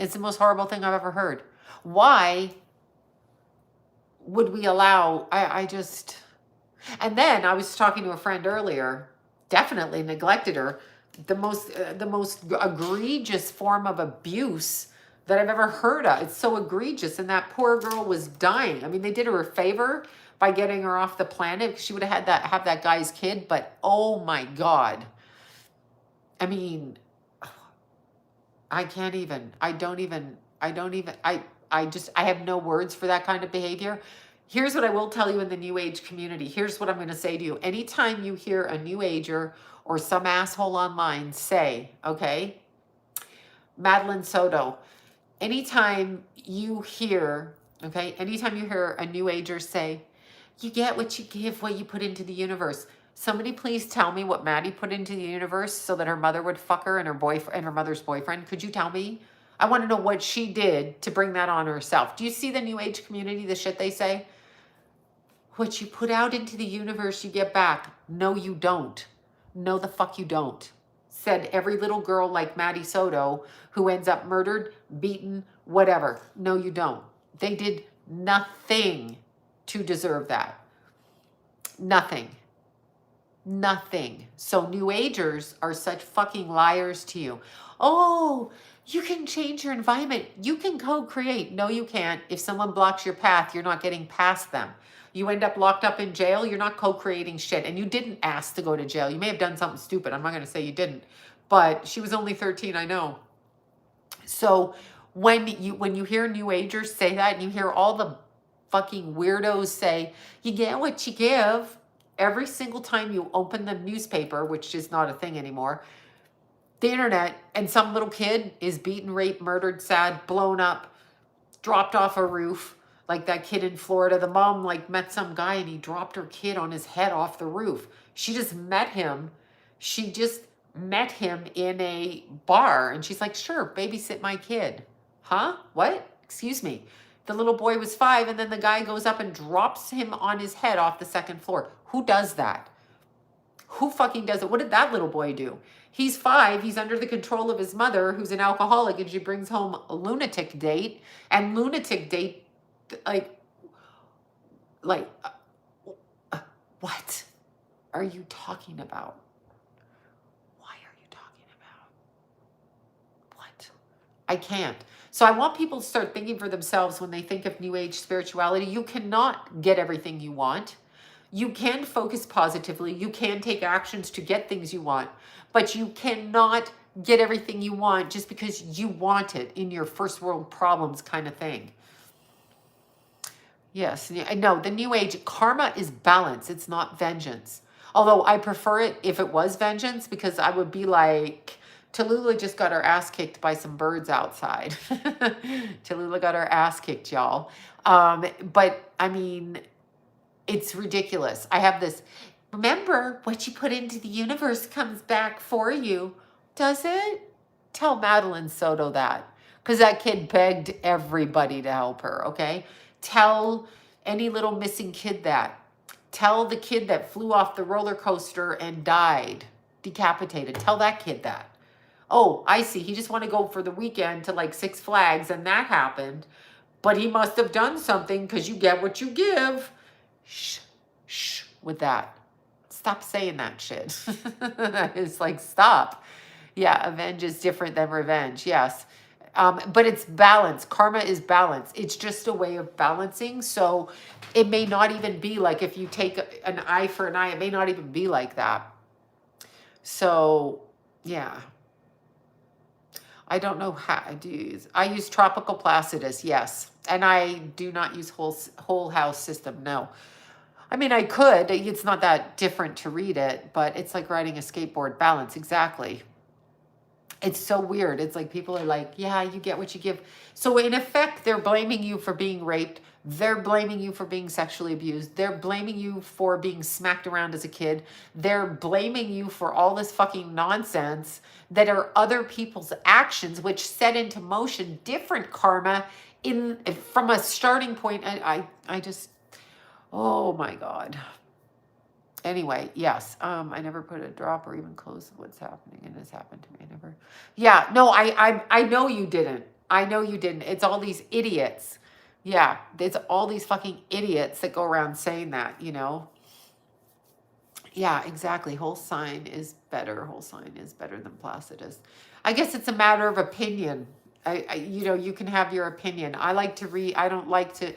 It's the most horrible thing I've ever heard. Why would we allow, and then I was talking to a friend earlier, definitely neglected her. The most egregious form of abuse that I've ever heard of. It's so egregious. And that poor girl was dying. I mean, they did her a favor by getting her off the planet. She would have had have that guy's kid, but oh my God. I mean, I have no words for that kind of behavior. Here's what I will tell you in the New Age community. Here's what I'm going to say to you. Anytime you hear a New Ager or some asshole online say, okay, Madeline Soto, anytime you hear a New Ager say, you get what you give, what you put into the universe. Somebody please tell me what Maddie put into the universe so that her mother would fuck her and her boyfriend and her mother's boyfriend. Could you tell me? I want to know what she did to bring that on herself. Do you see the New Age community, the shit they say? What you put out into the universe, you get back. No, you don't. No, the fuck you don't. Said every little girl like Maddie Soto who ends up murdered, beaten, whatever. No, you don't. They did nothing to deserve that. Nothing. Nothing. So New Agers are such fucking liars to you. Oh, you can change your environment. You can co-create. No, you can't. If someone blocks your path, you're not getting past them. You end up locked up in jail, you're not co-creating shit. And you didn't ask to go to jail. You may have done something stupid. I'm not going to say you didn't. But she was only 13, I know. So when you hear New Agers say that, and you hear all the fucking weirdos say, you get what you give, every single time you open the newspaper, which is not a thing anymore, the internet, and some little kid is beaten, raped, murdered, sad, blown up, dropped off a roof, like that kid in Florida. The mom met some guy and he dropped her kid on his head off the roof. She just met him in a bar, and she's like, sure, babysit my kid. Huh? What? Excuse me. The little boy was 5, and then the guy goes up and drops him on his head off the 2nd floor. Who does that? Who fucking does it? What did that little boy do? He's 5. He's under the control of his mother, who's an alcoholic, and she brings home a lunatic date. And lunatic date, what are you talking about? Why are you talking about? What? I can't. So I want people to start thinking for themselves when they think of New Age spirituality. You cannot get everything you want. You can focus positively. You can take actions to get things you want, but you cannot get everything you want just because you want it in your first world problems kind of thing. Yes. No, the new age karma is balance. It's not vengeance. Although I prefer it if it was vengeance, because I would be like, Tallulah just got her ass kicked by some birds outside. Tallulah got her ass kicked, y'all. But I mean, it's ridiculous. I have this. Remember, what you put into the universe comes back for you. Does it? Tell Madeline Soto that. Because that kid begged everybody to help her, okay? Tell any little missing kid that. Tell the kid that flew off the roller coaster and died, decapitated. Tell that kid that. Oh, I see. He just wanted to go for the weekend to like Six Flags and that happened. But he must have done something because you get what you give. Shh, shh, with that. Stop saying that shit. It's like, stop. Yeah, avenge is different than revenge. Yes. But it's balance. Karma is balance. It's just a way of balancing. So it may not even be like if you take an eye for an eye, it may not even be like that. So, yeah. I don't know how I do use. I use Tropical Placidus, yes. And I do not use whole house system, no. I mean, I could. It's not that different to read it, but it's like riding a skateboard. Balance, exactly. It's so weird. It's like people are like, yeah, you get what you give. So in effect, they're blaming you for being raped. They're blaming you for being sexually abused. They're blaming you for being smacked around as a kid. They're blaming you for all this fucking nonsense that are other people's actions, which set into motion different karma from a starting point. I just, oh my God. Anyway, yes, I never put a drop or even close to what's happening, and it's happened to me. I never. Yeah, no, I know you didn't. I know you didn't. It's all these idiots. Yeah, it's all these fucking idiots that go around saying that, you know. Yeah, exactly. Whole sign is better. Whole sign is better than Placidus. I guess it's a matter of opinion. You know, you can have your opinion. I like to read. I don't like to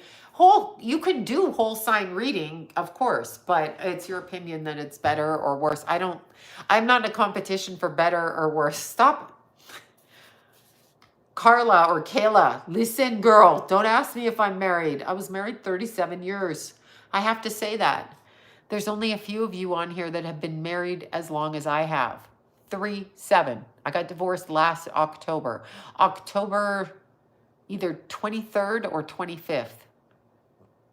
you can do whole sign reading, of course, but it's your opinion that it's better or worse. I'm not in a competition for better or worse. Stop. Carla or Kayla, listen, girl, don't ask me if I'm married. I was married 37 years. I have to say that. There's only a few of you on here that have been married as long as I have. 37. I got divorced last October. October either 23rd or 25th.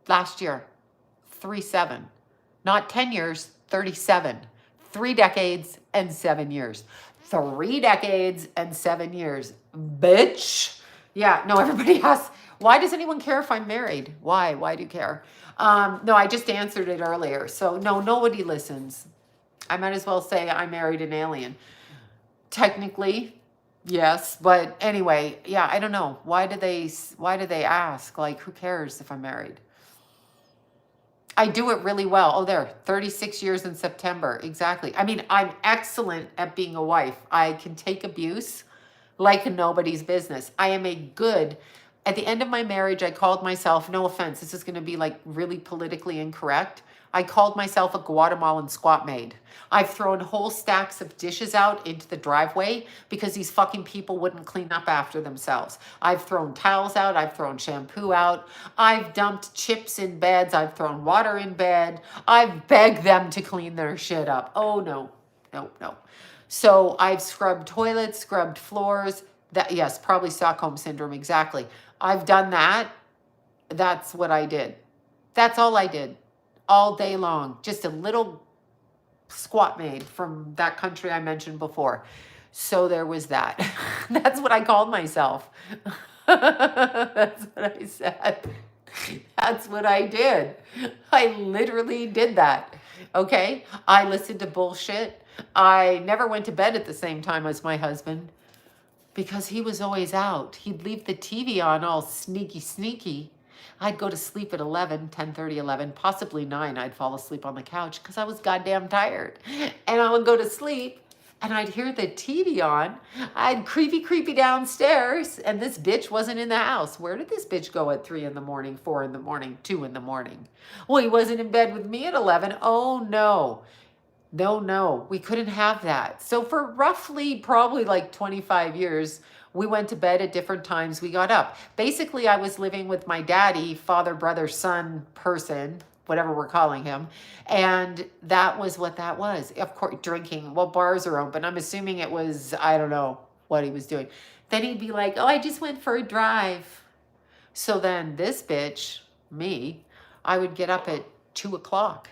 Last year. 37. Not 10 years, 37. 3 decades and 7 years. 3 decades and 7 years. Bitch. Yeah, no, everybody asks, why does anyone care if I'm married? Why? Why do you care? No, I just answered it earlier. So no, nobody listens. I might as well say I married an alien. Technically, yes, but anyway, yeah, I don't know. Why do they ask? Like, who cares if I'm married? I do it really well. Oh, there, 36 years in September. Exactly. I mean, I'm excellent at being a wife. I can take abuse like nobody's business. I am at the end of my marriage, I called myself, no offense, this is going to be like really politically incorrect. I called myself a Guatemalan squat maid. I've thrown whole stacks of dishes out into the driveway because these fucking people wouldn't clean up after themselves. I've thrown towels out. I've thrown shampoo out. I've dumped chips in beds. I've thrown water in bed. I've begged them to clean their shit up. Oh, no, no, no. So I've scrubbed toilets, scrubbed floors. Yes, probably Stockholm Syndrome, exactly. I've done that. That's what I did. That's all I did. All day long. Just a little squat maid from that country I mentioned before. So there was that. That's what I called myself. That's what I said. That's what I did. I literally did that. Okay? I listened to bullshit. I never went to bed at the same time as my husband because he was always out. He'd leave the TV on all sneaky. I'd go to sleep at 11, 10:30, 11, possibly 9. I'd fall asleep on the couch because I was goddamn tired. And I would go to sleep and I'd hear the TV on. I'd creepy downstairs and this bitch wasn't in the house. Where did this bitch go at 3 in the morning, 4 in the morning, 2 in the morning? Well, he wasn't in bed with me at 11. Oh, no. No, we couldn't have that. So for roughly probably like 25 years, we went to bed at different times. We got up. Basically, I was living with my daddy, father, brother, son, person, whatever we're calling him. And that was what that was. Of course, drinking. Well, bars are open. I'm assuming it was, I don't know what he was doing. Then he'd be like, oh, I just went for a drive. So then this bitch, me, I would get up at 2 o'clock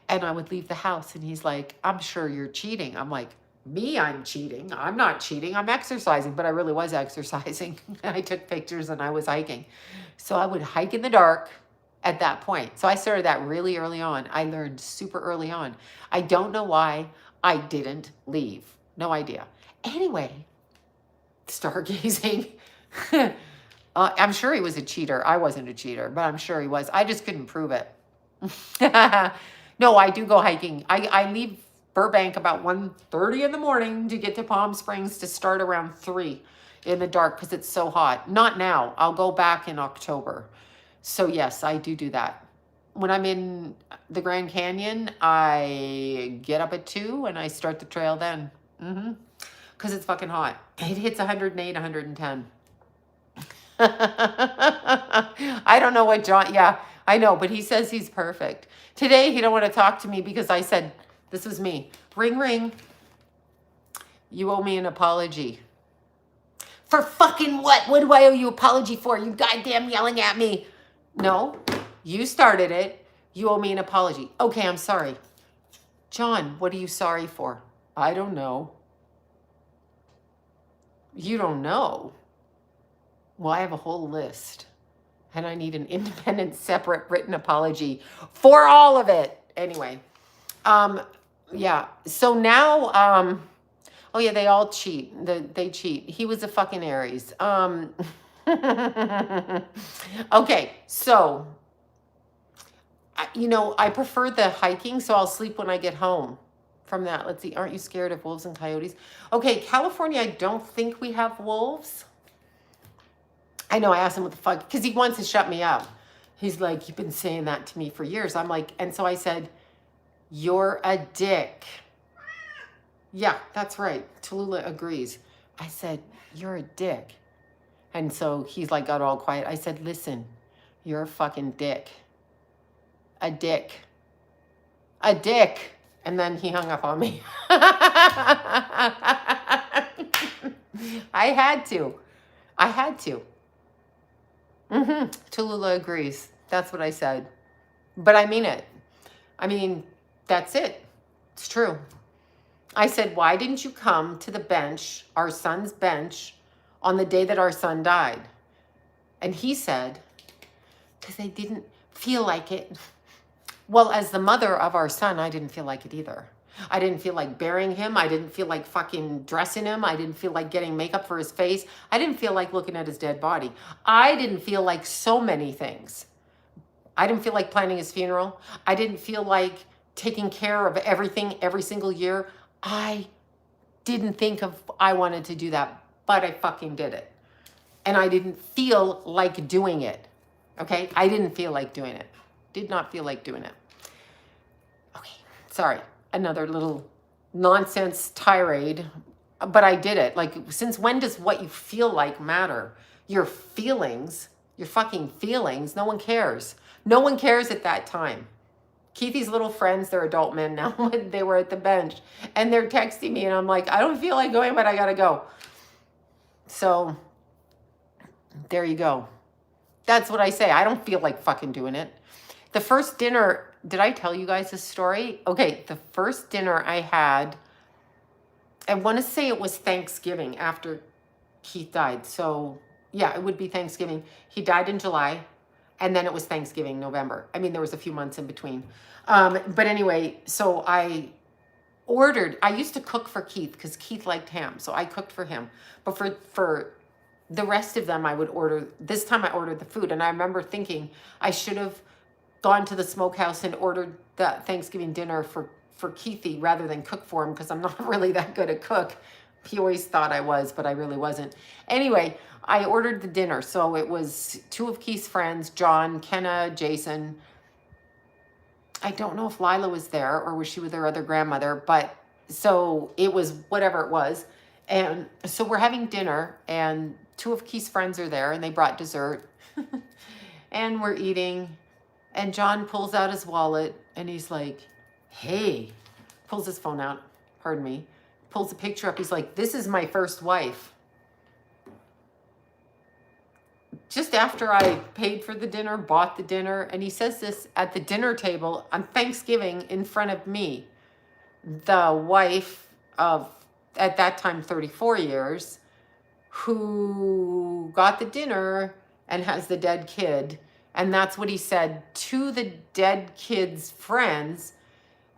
and I would leave the house and he's like, I'm sure you're cheating. I'm like, me, I'm cheating. I'm not cheating. I'm exercising, but I really was exercising. I took pictures and I was hiking. So I would hike in the dark at that point. So I started that really early on. I learned super early on. I don't know why I didn't leave. No idea. Anyway, stargazing. I'm sure he was a cheater. I wasn't a cheater, but I'm sure he was. I just couldn't prove it. No, I do go hiking. I leave Burbank about 1:30 in the morning to get to Palm Springs to start around 3 in the dark because it's so hot. Not now. I'll go back in October. So yes, I do that. When I'm in the Grand Canyon, I get up at 2 and I start the trail then. Because it's fucking hot. It hits 108, 110. I don't know what John, yeah, I know, but he says he's perfect. Today, he don't want to talk to me because I said, this was me. Ring, ring. You owe me an apology. For fucking what? What do I owe you an apology for? You goddamn yelling at me. No, you started it. You owe me an apology. Okay, I'm sorry. John, what are you sorry for? I don't know. You don't know? Well, I have a whole list. And I need an independent, separate written apology for all of it. Anyway, yeah. So now, oh yeah, they all cheat. They cheat. He was a fucking Aries. Okay, so, I prefer the hiking, so I'll sleep when I get home from that. Let's see. Aren't you scared of wolves and coyotes? Okay, California, I don't think we have wolves. I know, I asked him what the fuck, because he wants to shut me up. He's like, you've been saying that to me for years. I'm like, and so I said, you're a dick. Yeah, that's right. Tallulah agrees. I said, you're a dick. And so he's like, got all quiet. I said, listen, you're a fucking dick. A dick. A dick. And then he hung up on me. I had to. Tallulah agrees. That's what I said. But I mean it. I mean, that's it. It's true. I said, why didn't you come to the bench, our son's bench, on the day that our son died? And he said, because I didn't feel like it. Well, as the mother of our son, I didn't feel like it either. I didn't feel like burying him. I didn't feel like fucking dressing him. I didn't feel like getting makeup for his face. I didn't feel like looking at his dead body. I didn't feel like so many things. I didn't feel like planning his funeral. I didn't feel like taking care of everything every single year. I didn't think I wanted to do that, but I fucking did it. And I didn't feel like doing it. Okay? I didn't feel like doing it. Did not feel like doing it. Okay, sorry. Another little nonsense tirade, but I did it. Like, since when does what you feel like matter? Your feelings, your fucking feelings, no one cares. No one cares at that time. Keithy's little friends, they're adult men now, they were at the bench and they're texting me and I'm like, I don't feel like going, but I gotta go. So there you go. That's what I say. I don't feel like fucking doing it. The first dinner, did I tell you guys this story? Okay, the first dinner I had, I want to say it was Thanksgiving after Keith died. So yeah, it would be Thanksgiving. He died in July and then it was Thanksgiving, November. I mean, there was a few months in between. But anyway, so I used to cook for Keith because Keith liked ham. So I cooked for him. But for the rest of them, I would order, this time I ordered the food. And I remember thinking I should have gone to the smokehouse and ordered the Thanksgiving dinner for Keithy rather than cook for him because I'm not really that good at cook. He always thought I was, but I really wasn't. Anyway, I ordered the dinner. So it was 2 of Keith's friends, John, Kenna, Jason, I don't know if Lila was there or was she with her other grandmother, but so it was whatever it was. And so we're having dinner, and two of Keith's friends are there, and they brought dessert. And we're eating, and John pulls out his wallet, and he's like, hey, pulls his phone out, pardon me, pulls a picture up. He's like, this is my first wife. Just after I paid for the dinner, bought the dinner, and he says this at the dinner table on Thanksgiving in front of me, the wife of, at that time, 34 years, who got the dinner and has the dead kid. And that's what he said to the dead kid's friends.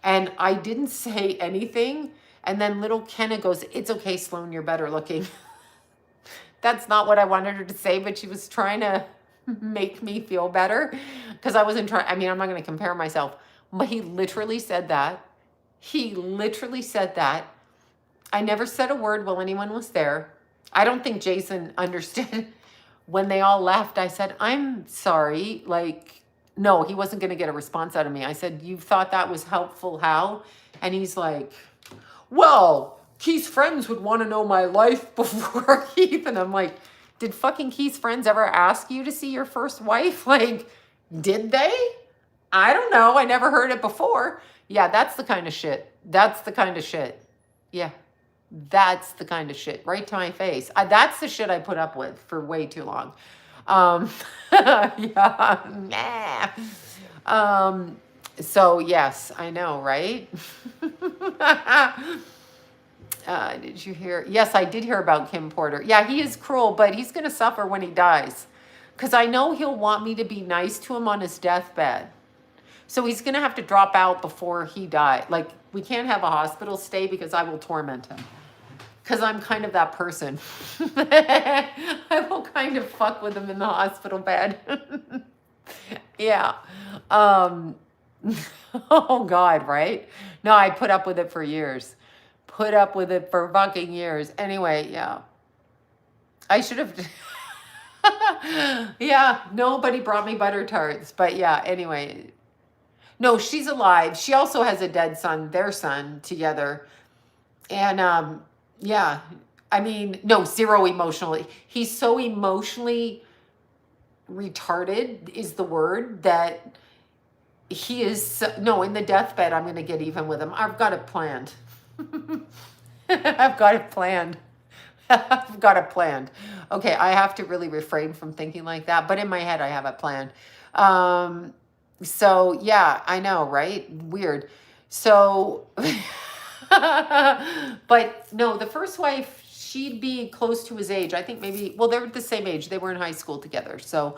And I didn't say anything. And then little Kenna goes, it's okay, Sloan, you're better looking. That's not what I wanted her to say, but she was trying to make me feel better because I wasn't trying. I mean, I'm not going to compare myself, but he literally said that. He literally said that. I never said a word while anyone was there. I don't think Jason understood. When they all left, I said, I'm sorry. Like, no, he wasn't going to get a response out of me. I said, you thought that was helpful, how? And he's like, well, Keith's friends would want to know my life before Keith. And I'm like, did fucking Keith's friends ever ask you to see your first wife? Like, did they? I don't know. I never heard it before. Yeah, that's the kind of shit. That's the kind of shit. Yeah, that's the kind of shit. Right to my face. That's the shit I put up with for way too long. Yeah, nah. So yes, I know, right? Did you hear? Yes, I did hear about Kim Porter. Yeah, he is cruel, but he's going to suffer when he dies. Because I know he'll want me to be nice to him on his deathbed. So he's going to have to drop out before he dies. Like, we can't have a hospital stay because I will torment him. Because I'm kind of that person. I will kind of fuck with him in the hospital bed. Yeah. Oh, God, right? No, I put up with it for years. Put up with it for fucking years. Anyway, yeah. I should have... Yeah, nobody brought me butter tarts. But yeah, anyway. No, she's alive. She also has a dead son, their son, together. And, yeah, I mean, no, zero emotionally. He's so emotionally retarded is the word that he is... No, in the deathbed, I'm going to get even with him. I've got it planned. I've got it planned. I've got it planned. Okay, I have to really refrain from thinking like that, but in my head I have it planned. So yeah, I know, right? Weird. So, but no, the first wife, she'd be close to his age. I think maybe, well, they're the same age. They were in high school together. So,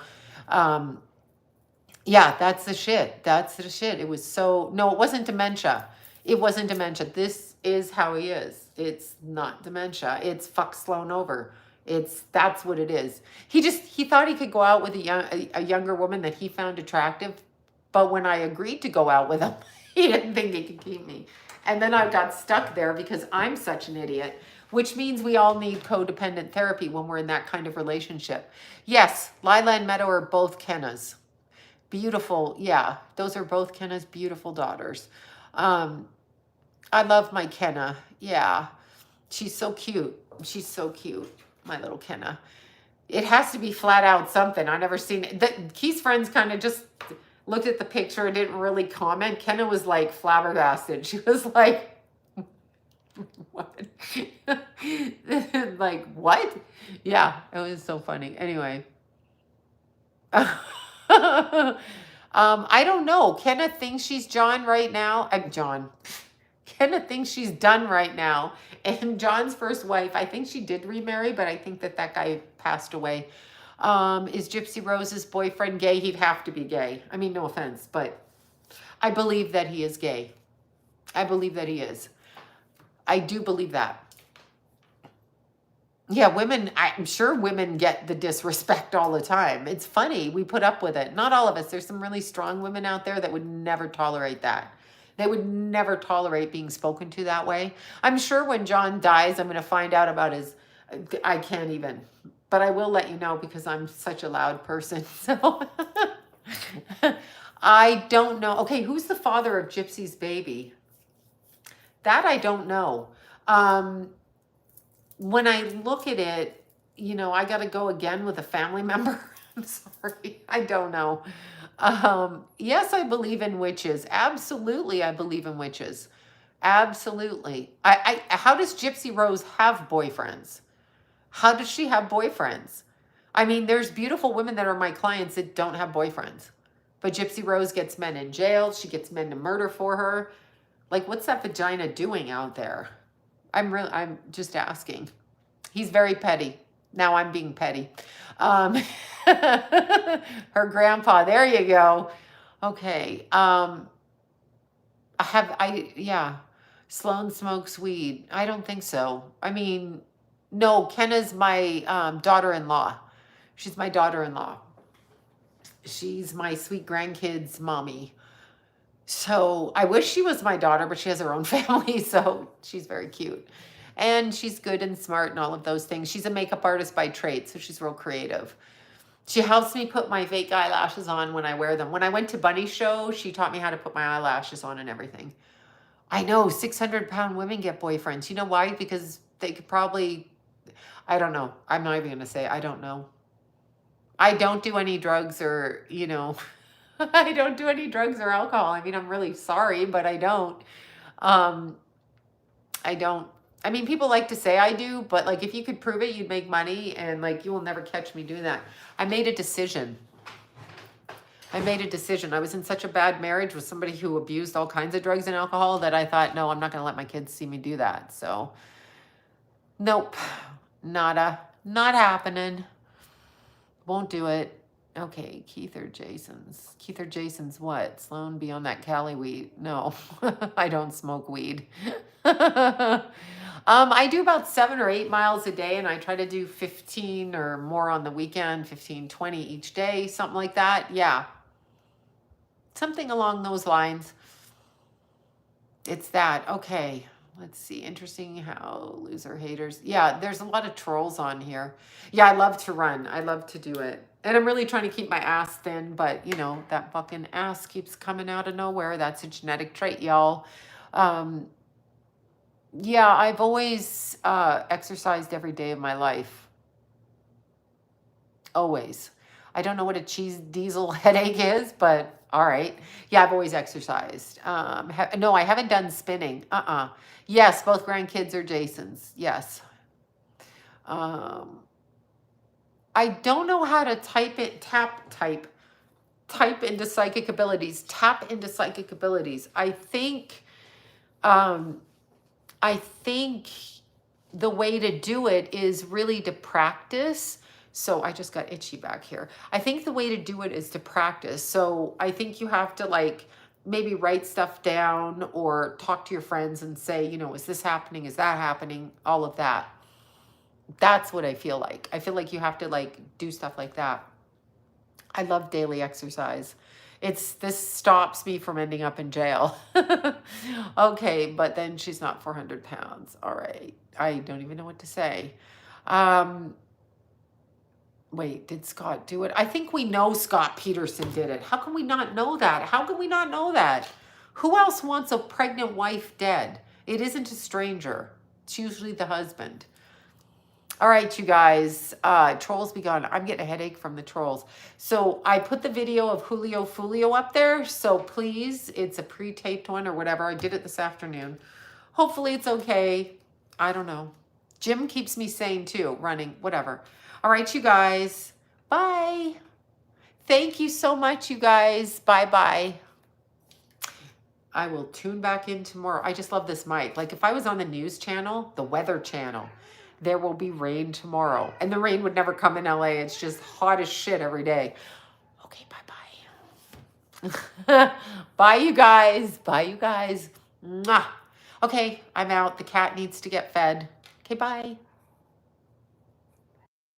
yeah, that's the shit. That's the shit. It was so, no, it wasn't dementia. It wasn't dementia. This is how he is. It's not dementia. It's fuck Sloan over. That's what it is. He thought he could go out with a younger woman that he found attractive. But when I agreed to go out with him, he didn't think he could keep me. And then I got stuck there because I'm such an idiot, which means we all need codependent therapy when we're in that kind of relationship. Yes, Lila and Meadow are both Kenna's. Beautiful. Yeah, those are both Kenna's beautiful daughters. I love my Kenna. Yeah, she's so cute. She's so cute, my little Kenna. It has to be flat out something. I never seen it. Keith's friends kind of just looked at the picture and didn't really comment. Kenna was like flabbergasted. She was like, what? Like, what? Yeah, it was so funny. Anyway. I don't know. Kenna thinks she's John right now. John. Kenna thinks she's done right now. And John's first wife, I think she did remarry, but I think that guy passed away. Is Gypsy Rose's boyfriend gay? He'd have to be gay. I mean, no offense, but I believe that he is gay. I believe that he is. I do believe that. Yeah, women, I'm sure women get the disrespect all the time. It's funny. We put up with it. Not all of us. There's some really strong women out there that would never tolerate that. They would never tolerate being spoken to that way. I'm sure when John dies, I'm going to find out about I can't even. But I will let you know because I'm such a loud person. So, I don't know. Okay, who's the father of Gypsy's baby? That I don't know. Um, when I look at it, I got to go again with a family member. I'm sorry. I don't know. Yes, I believe in witches. Absolutely, I believe in witches. Absolutely. How does Gypsy Rose have boyfriends? How does she have boyfriends? I mean, there's beautiful women that are my clients that don't have boyfriends. But Gypsy Rose gets men in jail. She gets men to murder for her. Like, what's that vagina doing out there? I'm just asking. He's very petty. Now I'm being petty. Um, her grandpa. There you go. Okay. Yeah. Sloan smokes weed. I don't think so. I mean, no, Kenna's my daughter-in-law. She's my daughter-in-law. She's my sweet grandkids' mommy. So I wish she was my daughter, but she has her own family, so she's very cute. And she's good and smart and all of those things. She's a makeup artist by trade, so she's real creative. She helps me put my fake eyelashes on when I wear them. When I went to Bunny's show, she taught me how to put my eyelashes on and everything. I know 600-pound women get boyfriends. You know why? Because they could probably, I don't know. I'm not even going to say, I don't know. I don't do any drugs or, I don't do any drugs or alcohol. I mean, I'm really sorry, but I don't. I don't. I mean, people like to say I do, but like if you could prove it, you'd make money, and like you will never catch me doing that. I made a decision. I was in such a bad marriage with somebody who abused all kinds of drugs and alcohol that I thought, no, I'm not going to let my kids see me do that. So, nope, nada, not happening. Won't do it. Okay, Keith or Jason's what? Sloan be on that Cali weed? No, I don't smoke weed. I do about 7 or 8 miles a day, and I try to do 15 or more on the weekend, 15, 20 each day, something like that. Yeah. Something along those lines. It's that. Okay. Let's see. Interesting how loser haters. Yeah, there's a lot of trolls on here. Yeah, I love to run. I love to do it. And I'm really trying to keep my ass thin, but that fucking ass keeps coming out of nowhere. That's a genetic trait, y'all. Yeah, I've always exercised every day of my life. Always. I don't know what a cheese diesel headache is, but all right. Yeah, I've always exercised. No, I haven't done spinning. Yes, both grandkids are Jason's. Yes. I don't know how to type into psychic abilities. Tap into psychic abilities. I think the way to do it is really to practice. So I just got itchy back here. I think the way to do it is to practice. So I think you have to maybe write stuff down or talk to your friends and say, is this happening? Is that happening? All of that. That's what I feel like. I feel like you have to do stuff like that. I love daily exercise. This stops me from ending up in jail. Okay, but then she's not 400 pounds. All right. I don't even know what to say. Wait, did Scott do it? I think we know Scott Peterson did it. How can we not know that? How can we not know that? Who else wants a pregnant wife dead? It isn't a stranger. It's usually the husband. All right, you guys, trolls be gone. I'm getting a headache from the trolls. So I put the video of Julio Fulio up there. So please, it's a pre-taped one or whatever. I did it this afternoon. Hopefully it's okay. I don't know. Jim keeps me sane too, running, whatever. All right, you guys. Bye. Thank you so much, you guys. Bye-bye. I will tune back in tomorrow. I just love this mic. Like if I was on the news channel, the weather channel, there will be rain tomorrow. And the rain would never come in LA. It's just hot as shit every day. Okay, bye-bye. Bye, you guys. Bye, you guys. Mwah. Okay, I'm out. The cat needs to get fed. Okay, bye.